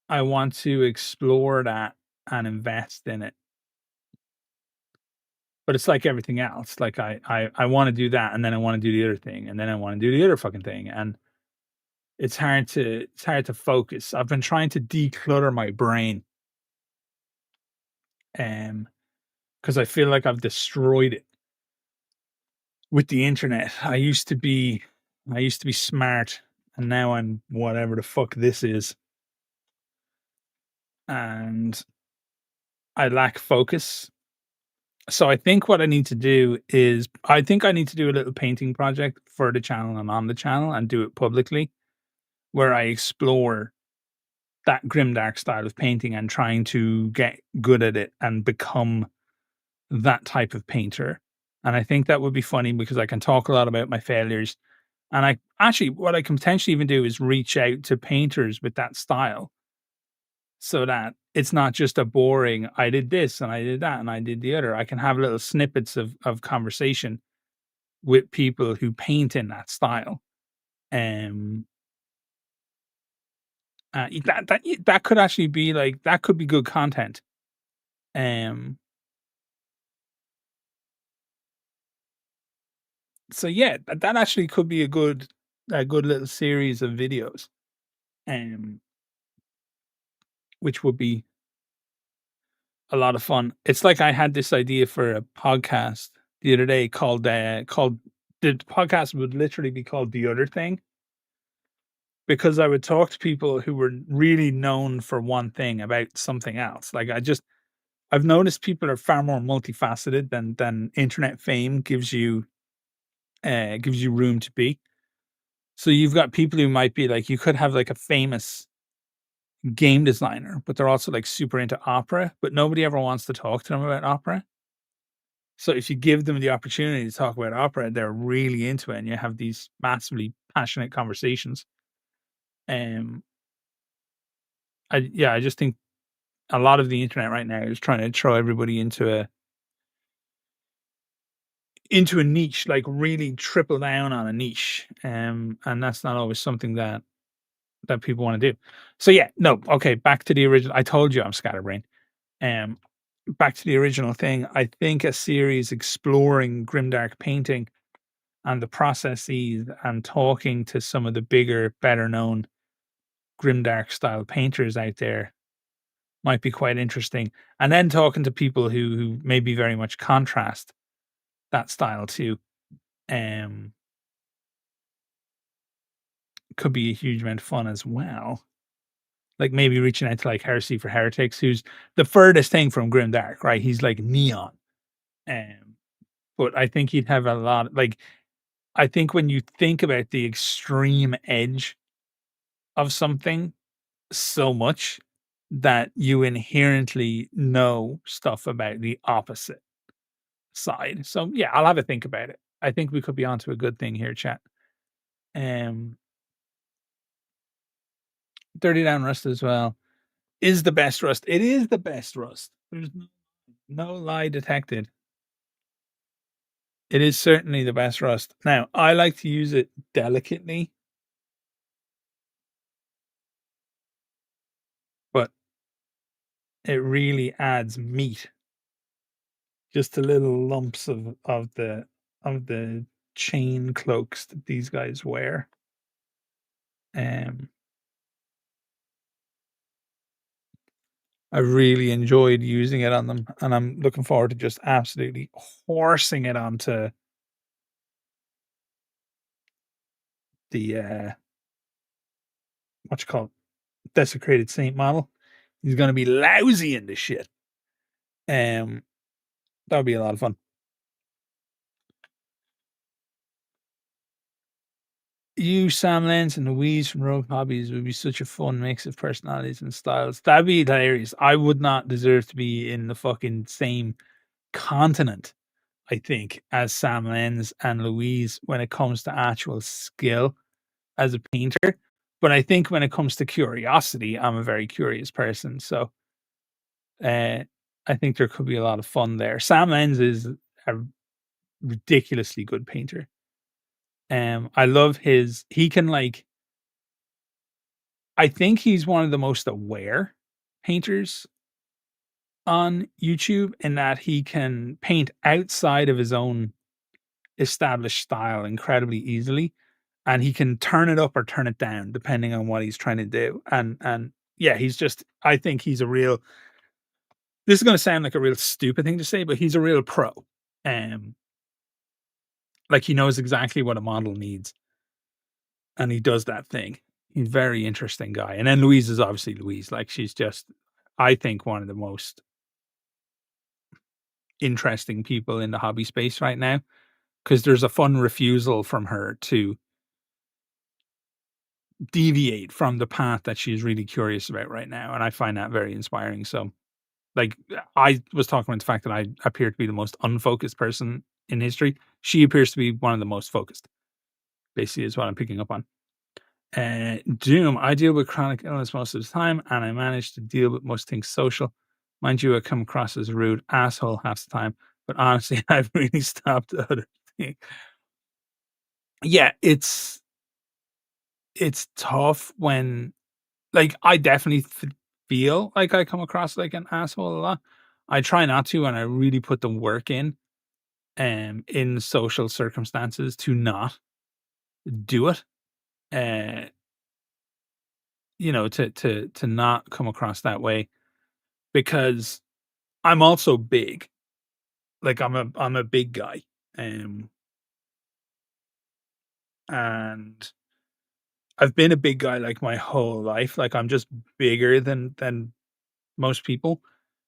S1: I want to explore that and invest in it. But it's like everything else. Like I want to do that and then I want to do the other thing and then I want to do the other fucking thing. And it's hard to focus. I've been trying to declutter my brain. Because I feel like I've destroyed it with the internet. I used to be smart and now I'm whatever the fuck this is. And I lack focus. So I think what I need to do is I think I need to do a little painting project for the channel and on the channel and do it publicly where I explore that grimdark style of painting and trying to get good at it and become that type of painter. And I think that would be funny because I can talk a lot about my failures. And I actually, what I can potentially even do is reach out to painters with that style so that it's not just a boring, I did this and I did that and I did the other. I can have little snippets of conversation with people who paint in that style. Um, that could actually be like that could be good content. Um, so yeah, that actually could be a good little series of videos. Um, which would be a lot of fun. It's like I had this idea for a podcast the other day called the podcast would literally be called The Other Thing, because I would talk to people who were really known for one thing about something else. Like I've noticed people are far more multifaceted than internet fame gives you room to be. So you've got people who might be like, you could have like a famous game designer, but they're also like super into opera, but nobody ever wants to talk to them about opera. So if you give them the opportunity to talk about opera, they're really into it, and you have these massively passionate conversations. Um, I just think a lot of the internet right now is trying to throw everybody into a niche, like really triple down on a niche, and that's not always something that people want to do. So yeah, no, okay, back to the original. I told you I'm scatterbrained. Um, back to the original thing. I think a series exploring grimdark painting and the processes and talking to some of the bigger, better known grimdark style painters out there might be quite interesting. And then talking to people who maybe very much contrast that style too. Um, could be a huge amount of fun as well. Like maybe reaching out to like Heresy for Heretics, who's the furthest thing from Grimdark, right? He's like neon. Um, but I think he'd have a lot like I think when you think about the extreme edge of something so much that you inherently know stuff about the opposite side. So yeah, I'll have a think about it. I think we could be onto a good thing here, chat. Um, Dirty Down Rust as well is the best Rust. It is the best Rust. There's no lie detected. It is certainly the best Rust. Now, I like to use it delicately, but it really adds meat. Just the little lumps of the chain cloaks that these guys wear. Um, I really enjoyed using it on them, and I'm looking forward to just absolutely horsing it onto the what you call it, desecrated saint model. He's gonna be lousy in this shit. Um, that would be a lot of fun. You, Sam Lenz, and Louise from Rogue Hobbies would be such a fun mix of personalities and styles. That'd be hilarious. I would not deserve to be in the fucking same continent, I think, as Sam Lenz and Louise when it comes to actual skill as a painter. But I think when it comes to curiosity, I'm a very curious person. So uh, I think there could be a lot of fun there. Sam Lenz is a ridiculously good painter. I love he can like I think he's one of the most aware painters on YouTube in that he can paint outside of his own established style incredibly easily, and he can turn it up or turn it down depending on what he's trying to do. And yeah, he's just I think he's a real this is going to sound like a real stupid thing to say, but he's a real pro. Um like he knows exactly what a model needs and he does that thing. He's a very interesting guy. And then Louise is obviously Louise. Like she's just, I think, one of the most interesting people in the hobby space right now because there's a fun refusal from her to deviate from the path that she's really curious about right now. And I find that very inspiring. So, like, I was talking about the fact that I appear to be the most unfocused person in history. She appears to be one of the most focused, basically, is what I'm picking up on. Doom. I deal with chronic illness most of the time, and I manage to deal with most things social. Mind you, I come across as a rude asshole half the time, but honestly, I've really stopped other things. Yeah, it's tough when, like, I definitely feel like I come across like an asshole a lot. I try not to, and I really put the work in social circumstances to not do it. Uh, to not come across that way because I'm also big. Like I'm a big guy. Um and I've been a big guy like my whole life. Like I'm just bigger than most people.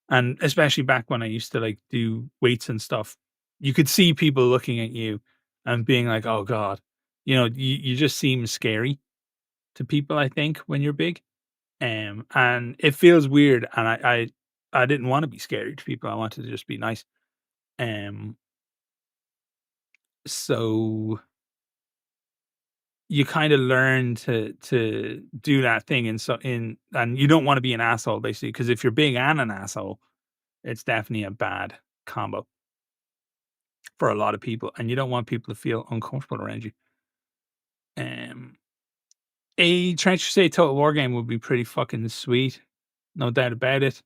S1: And especially back when I used to like do weights and stuff, you could see people looking at you and being like, "Oh God," you just seem scary to people. I think when you're big, and it feels weird. And I didn't want to be scary to people. I wanted to just be nice. Um, so you kind of learn to do that thing, and you don't want to be an asshole basically, because if you're big and an asshole, it's definitely a bad combo for a lot of people, and you don't want people to feel uncomfortable around you. Um, a Trench Crusade Total War game would be pretty fucking sweet, no doubt about it.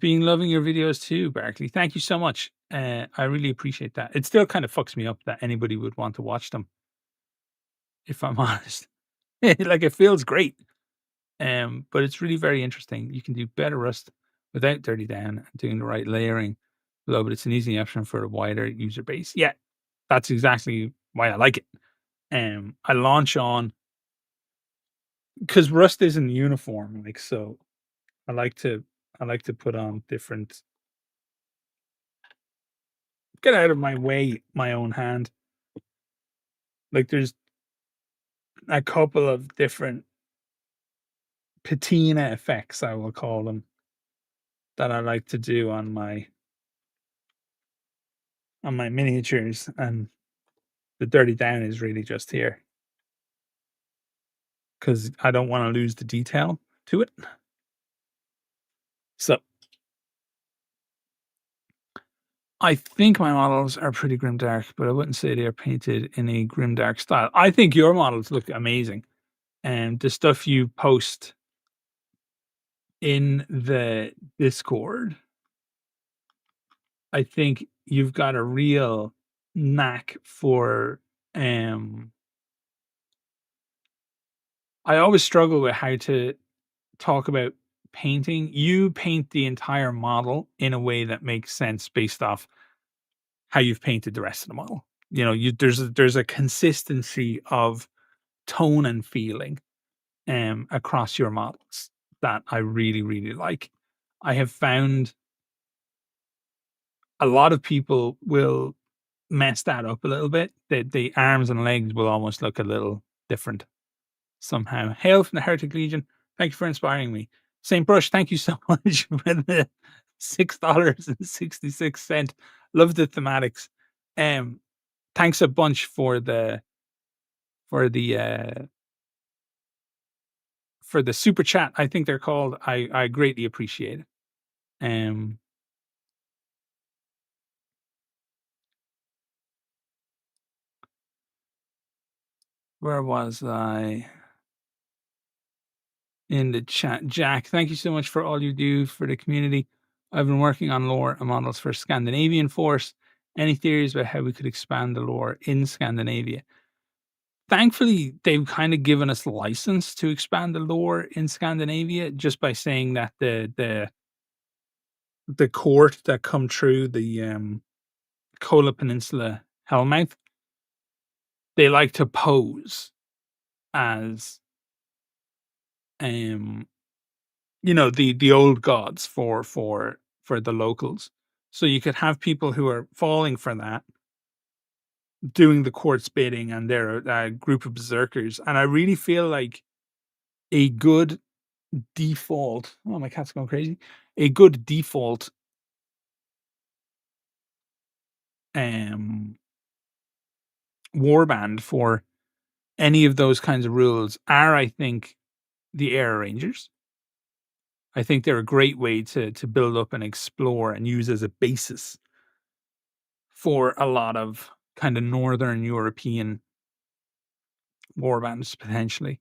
S1: Being loving your videos too, Barkley. Thank you so much. I really appreciate that. It still kind of fucks me up that anybody would want to watch them, if I'm honest. Like it feels great. But it's really very interesting. You can do better Rust without Dirty Down and doing the right layering below, but it's an easy option for a wider user base. Yeah, that's exactly why I like it. I launch on because Rust isn't uniform, like so. I like to I like to put on different. Get out of my way, my own hand. Like there's a couple of different patina effects, I will call them, that I like to do on my miniatures, and the Dirty Down is really just here because I don't want to lose the detail to it. So I think my models are pretty grimdark, but I wouldn't say they are painted in a grimdark style. I think your models look amazing, and the stuff you post in the Discord, I think you've got a real knack for. Um, I always struggle with how to talk about painting. You paint the entire model in a way that makes sense based off how you've painted the rest of the model. There's a consistency of tone and feeling across your models that I really, really like. I have found a lot of people will mess that up a little bit. The arms and legs will almost look a little different somehow. Hail from the Heretic Legion. Thank you for inspiring me. Saint Brush, thank you so much for the $6.66. Love the thematics. Um, Thanks a bunch for the super chat. I think they're called. I greatly appreciate it. Um, where was I? In the chat. Jack, thank you so much for all you do for the community. I've been working on lore and models for Scandinavian Force. Any theories about how we could expand the lore in Scandinavia? Thankfully, they've kind of given us license to expand the lore in Scandinavia just by saying that the court that come through the Kola Peninsula Hellmouth, they like to pose as um the old gods for the locals. So you could have people who are falling for that doing the court's bidding, and they're a group of berserkers. And I really feel like a good default. Oh, my cat's going crazy. A good default um warband for any of those kinds of rules are, I think, the Air Rangers. I think they're a great way to build up and explore and use as a basis for a lot of kind of Northern European warbands potentially.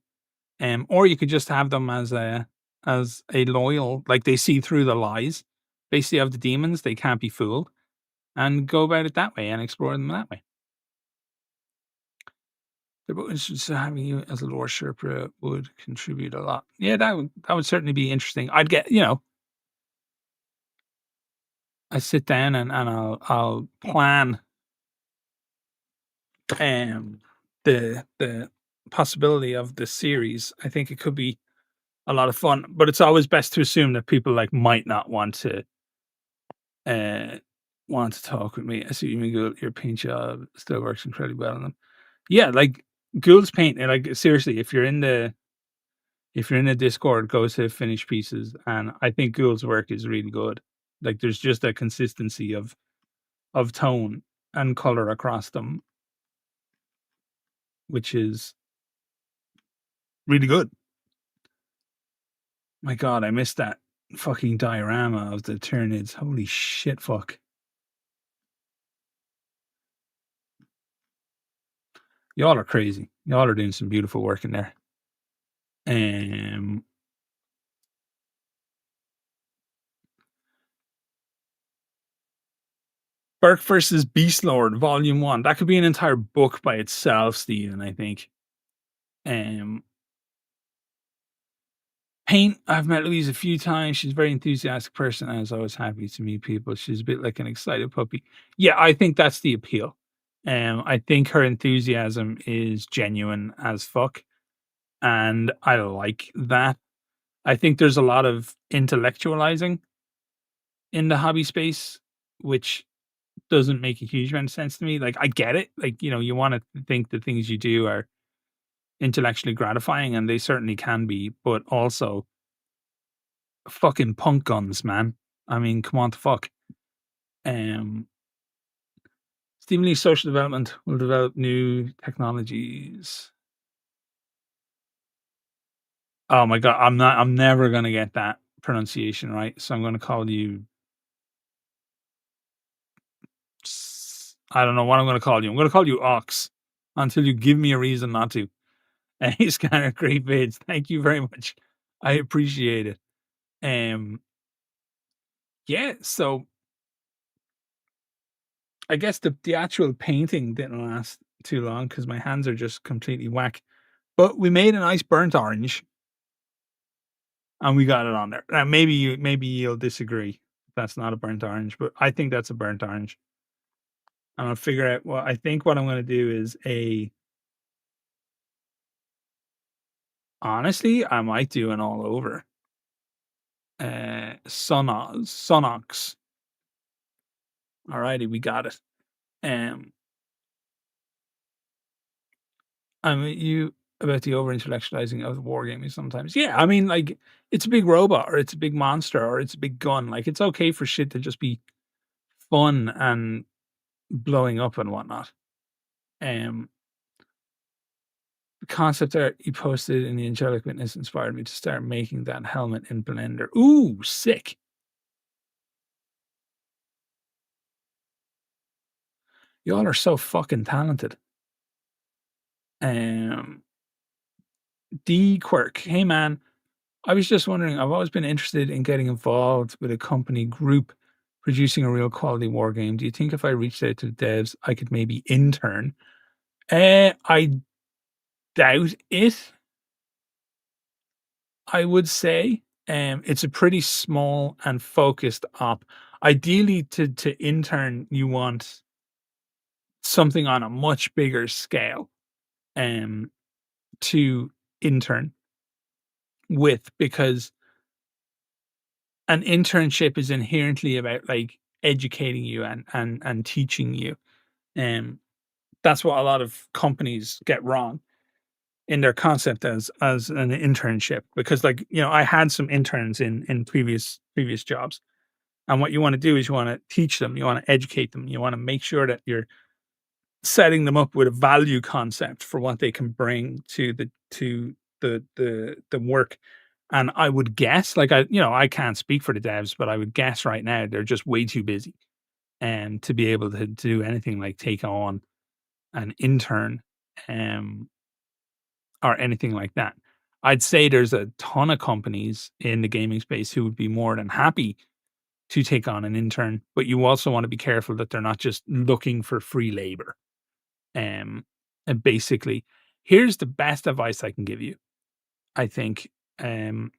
S1: Or you could just have them as a loyal, like they see through the lies, basically of the demons, they can't be fooled, and go about it that way and explore them that way. The bonus to having you as a lore Sherpa would contribute a lot. Yeah, that would certainly be interesting. I'd get, I sit down and I'll plan the possibility of the series. I think it could be a lot of fun, but it's always best to assume that people like might not uh want to talk with me. I see you mean Ghoul, your paint job still works incredibly well on them. Yeah, like Ghoul's paint, like seriously, if you're in the Discord, go to Finish Pieces, and I think Ghoul's work is really good. Like there's just a consistency of tone and color across them, which is really good. My God, I missed that fucking diorama of the Tyranids. Holy shit, fuck. Y'all are crazy. Y'all are doing some beautiful work in there. Burke versus Beast Lord, Volume 1. That could be an entire book by itself, Stephen, I think. Paint, I've met Louise a few times. She's a very enthusiastic person, and is always happy to meet people. She's a bit like an excited puppy. Yeah, I think that's the appeal. I think her enthusiasm is genuine as fuck, and I like that. I think there's a lot of intellectualizing in the hobby space, which doesn't make a huge amount of sense to me. Like, I get it. Like, you want to think the things you do are intellectually gratifying, and they certainly can be, but also fucking punk guns, man. I mean, come on, the fuck. Um, Stephen Lee's social development will develop new technologies. Oh my God, I'm never gonna get that pronunciation right, so I'm gonna call you. I don't know what I'm gonna call you. I'm gonna call you Ox until you give me a reason not to. He's kind of great vids. Thank you very much. I appreciate it. Yeah, so I guess the actual painting didn't last too long because my hands are just completely whack. But we made a nice burnt orange, and we got it on there. Now maybe you'll disagree. That's not a burnt orange, but I think that's a burnt orange. And I'll figure out what I think. What I'm going to do is honestly, I might do an all over. Sonox. Alrighty, we got it. I mean, you about the over intellectualizing of wargaming sometimes. Yeah, I mean, like it's a big robot or it's a big monster or it's a big gun. Like it's okay for shit to just be fun and blowing up and whatnot. The concept art you posted in the Angelic Witness inspired me to start making that helmet in Blender. Ooh, sick. Y'all are so fucking talented. D Quirk. Hey man, I was just wondering, I've always been interested in getting involved with a company group producing a real quality war game. Do you think if I reached out to the devs, I could maybe intern? I doubt it. I would say it's a pretty small and focused op. Ideally, to intern, you want something on a much bigger scale to intern with, because an internship is inherently about like educating you and teaching you. That's what a lot of companies get wrong in their concept as an internship, because like, I had some interns in previous jobs, and what you want to do is you want to teach them, you want to educate them, you want to make sure that setting them up with a value concept for what they can bring to the work. And I would guess, like, I can't speak for the devs, but I would guess right now they're just way too busy and to be able to do anything like take on an intern, um, or anything like that. I'd say there's a ton of companies in the gaming space who would be more than happy to take on an intern, but you also want to be careful that they're not just looking for free labor. Um, and basically, here's the best advice I can give you. I think, um,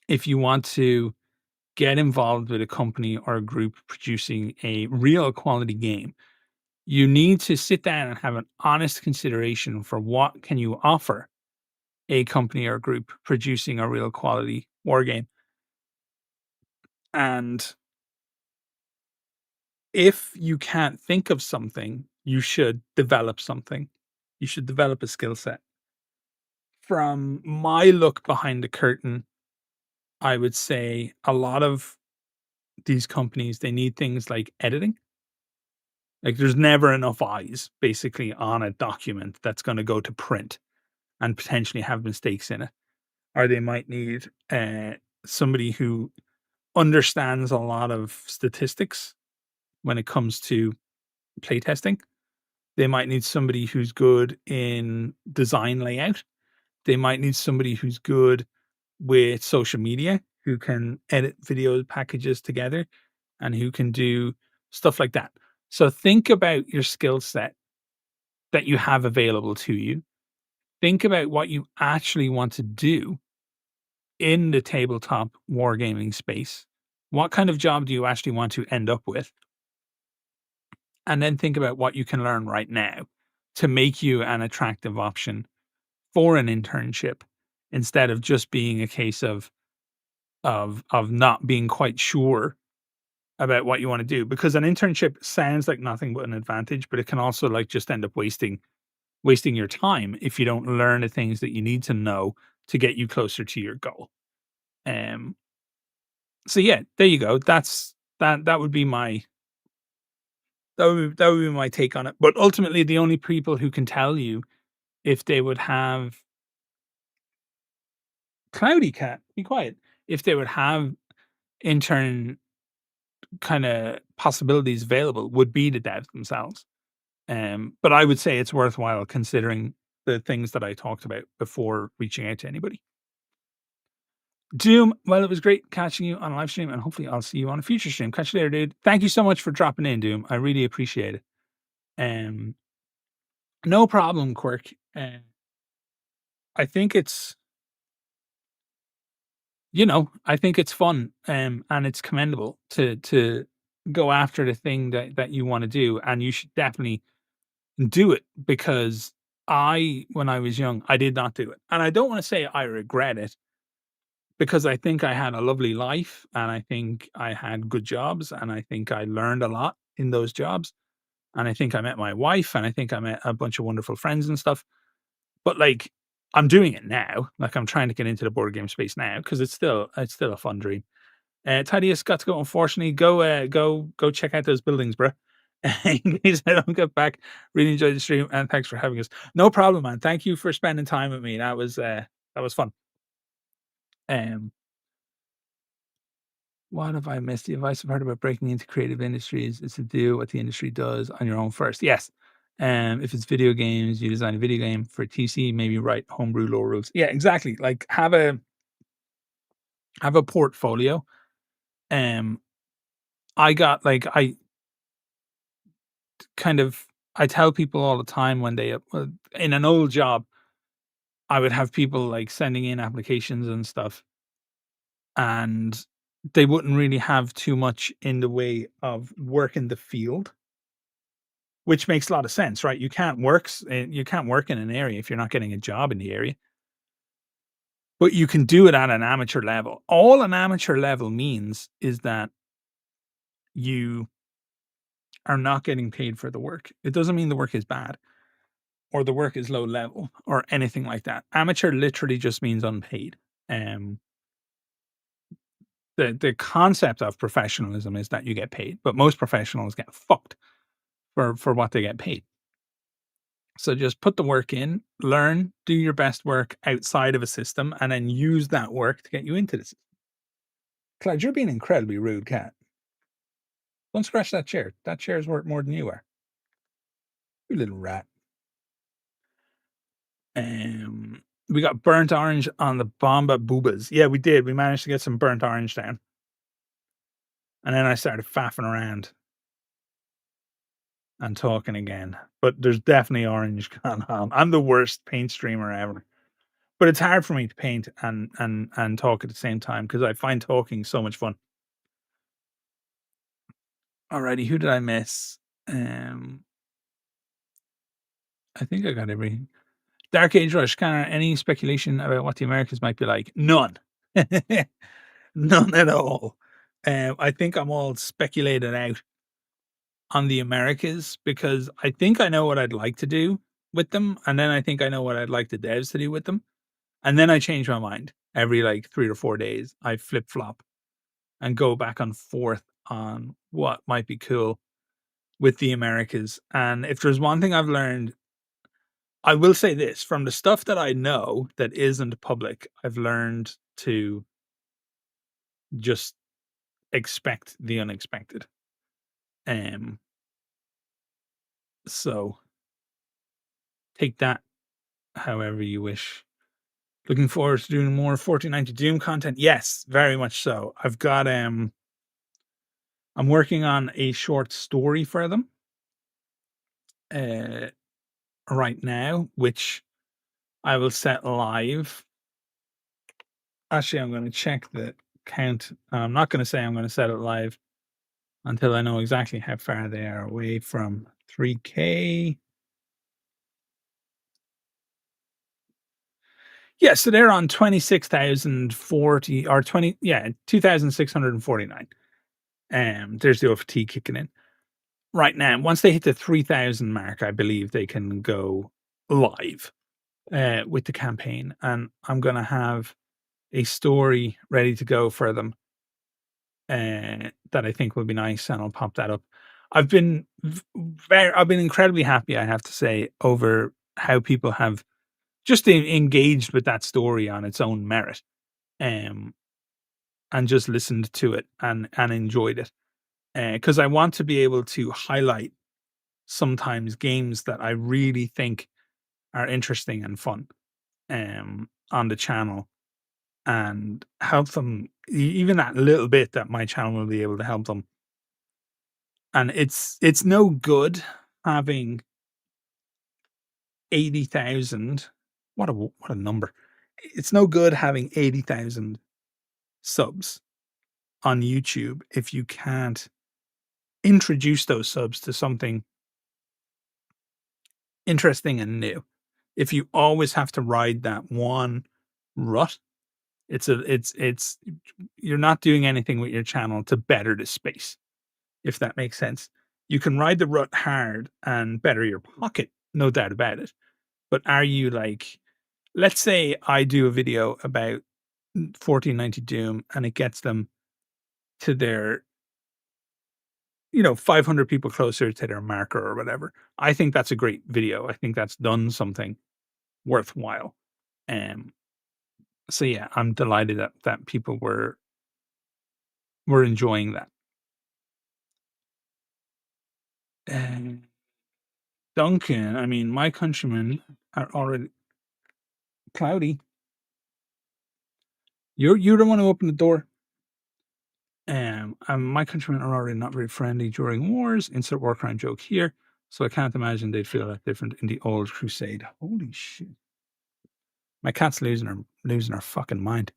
S1: if you want to get involved with a company or a group producing a real quality game, you need to sit down and have an honest consideration for what can you offer a company or group producing a real quality war game. And if you can't think of something, you should develop something. You should develop a skill set. From my look behind the curtain, I would say a lot of these companies, they need things like editing. Like there's never enough eyes basically on a document that's going to go to print and potentially have mistakes in it. Or they might need somebody who understands a lot of statistics when it comes to playtesting. They might need somebody who's good in design layout. They might need somebody who's good with social media, who can edit video packages together and who can do stuff like that. So think about your skill set that you have available to you. Think about what you actually want to do in the tabletop wargaming space. What kind of job do you actually want to end up with? And then think about what you can learn right now to make you an attractive option for an internship instead of just being a case of not being quite sure about what you want to do, because an internship sounds like nothing but an advantage, but it can also like just end up wasting your time if you don't learn the things that you need to know to get you closer to your goal. Um so yeah, there you go. That would be my that would be my take on it. But ultimately the only people who can tell you if they would have Cloudy Cat, be quiet. If they would have intern kind of possibilities available would be the devs themselves. But I would say it's worthwhile considering the things that I talked about before reaching out to anybody. Doom, well, it was great catching you on a live stream, and hopefully I'll see you on a future stream. Catch you later, dude. Thank you so much for dropping in, Doom. I really appreciate it. Um, no problem, Quirk. I think it's I think it's fun, and it's commendable to go after the thing that you want to do, and you should definitely do it because when I was young, I did not do it. And I don't want to say I regret it because I think I had a lovely life and I think I had good jobs and I think I learned a lot in those jobs. And I think I met my wife and I think I met a bunch of wonderful friends and stuff. But like I'm doing it now. Like I'm trying to get into the board game space now because it's still a fun dream. Thaddeus got to go. Unfortunately, go check out those buildings, bro. In case I don't get back, really enjoyed the stream and thanks for having us. No problem, man. Thank you for spending time with me. That was fun. Um, what have I missed? The advice I've heard about breaking into creative industries is to do what the industry does on your own first. Yes. If it's video games, you design a video game for TC, maybe write homebrew law rules. Yeah, exactly. Like have a portfolio. Um, I got like I kind of I tell people all the time when they in an old job, I would have people like sending in applications and stuff, and they wouldn't really have too much in the way of work in the field, which makes a lot of sense, right? You can't work in an area if you're not getting a job in the area, but you can do it at an amateur level. All an amateur level means is that you are not getting paid for the work. It doesn't mean the work is bad or the work is low level or anything like that. Amateur literally just means unpaid. Um, the concept of professionalism is that you get paid, but most professionals get fucked for what they get paid. So just put the work in, learn, do your best work outside of a system, and then use that work to get you into the system. Clyde, you're being incredibly rude, cat. Don't scratch that chair. That chair's worth more than you are. You little rat. We got burnt orange on the Bomba Boobas. Yeah, we did. We managed to get some burnt orange down. And then I started faffing around and talking again. But there's definitely orange going on. I'm the worst paint streamer ever. But it's hard for me to paint and talk at the same time because I find talking so much fun. Alrighty, who did I miss? I think I got everything. Dark Age Rush, Scanner, any speculation about what the Americans might be like? None. None at all. I think I'm all speculated out on the Americas because I think I know what I'd like to do with them, and then I think I know what I'd like the devs to do with them, and then I change my mind every like 3 or 4 days. I flip flop and go back and forth on what might be cool with the Americas. And if there's one thing I've learned, I will say this from the stuff that I know that isn't public, I've learned to just expect the unexpected. So take that however you wish. Looking forward to doing more 1490 Doom content. Yes, very much so. I've got I'm working on a short story for them right now, which I will set live. Actually, I'm going to check the count. I'm not going to say I'm going to set it live until I know exactly how far they are away from 3K. Yeah, so they're on 26,040 or 2,649. There's the OFT kicking in right now. Once they hit the 3,000 mark, I believe they can go live with the campaign, and I'm gonna have a story ready to go for them that I think will be nice, and I'll pop that up. I've been incredibly happy, I have to say, over how people have just engaged with that story on its own merit, and just listened to it and enjoyed it. Because I want to be able to highlight sometimes games that I really think are interesting and fun on the channel and help them, even that little bit that my channel will be able to help them. And it's no good having 80,000. What a number. It's no good having 80,000 subs on YouTube if you can't introduce those subs to something interesting and new. If you always have to ride that one rut, it's you're not doing anything with your channel to better the space, if that makes sense. You can ride the rut hard and better your pocket, no doubt about it. But are you like, let's say I do a video about 1490 Doom and it gets them to their 500 people closer to their marker or whatever. I think that's a great video. I think that's done something worthwhile. So yeah, I'm delighted that people were enjoying that. Duncan, I mean, my countrymen are already cloudy. You don't want to open the door. My countrymen are already not very friendly during wars. Insert war crime joke here. So I can't imagine they'd feel that different in the old Crusade. Holy shit! My cat's losing her fucking mind.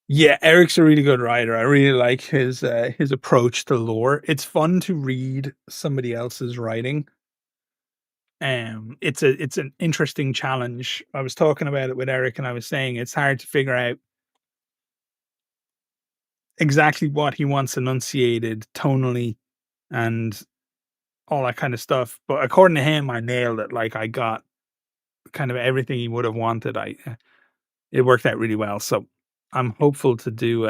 S1: Yeah, Eric's a really good writer. I really like his approach to lore. It's fun to read somebody else's writing. It's an interesting challenge. I was talking about it with Eric, and I was saying it's hard to figure out exactly what he wants enunciated tonally and all that kind of stuff. But according to him, I nailed it. Like I got kind of everything he would have wanted. it worked out really well. So I'm hopeful to do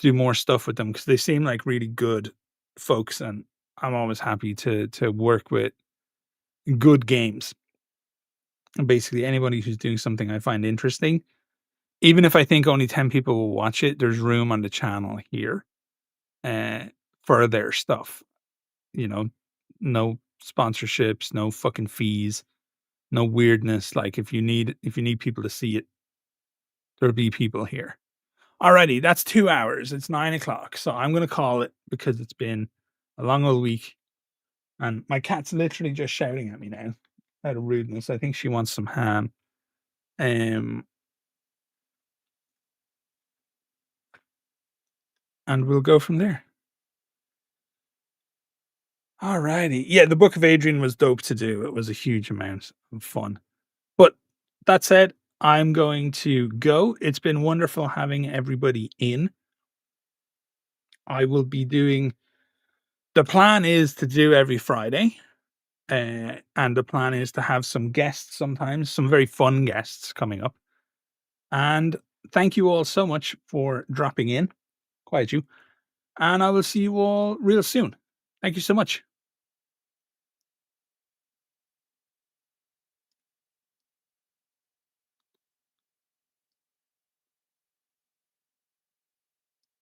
S1: more stuff with them because they seem like really good folks, and I'm always happy to work with good games. And basically, anybody who's doing something I find interesting, even if I think only 10 people will watch it, there's room on the channel here uh, for their stuff. You know, no sponsorships, no fucking fees, no weirdness. Like if you need people to see it, there'll be people here. Alrighty, that's 2 hours. It's 9 o'clock. So I'm gonna call it because it's been a long old week. And my cat's literally just shouting at me now out of rudeness. I think she wants some ham. Um, and we'll go from there. Alrighty. Yeah, the Book of Adrian was dope to do. It was a huge amount of fun. But that said, I'm going to go. It's been wonderful having everybody in. I will be doing the plan is to do every Friday. And the plan is to have some guests sometimes, some very fun guests coming up. And thank you all so much for dropping in. Quiet you. And I will see you all real soon. Thank you so much.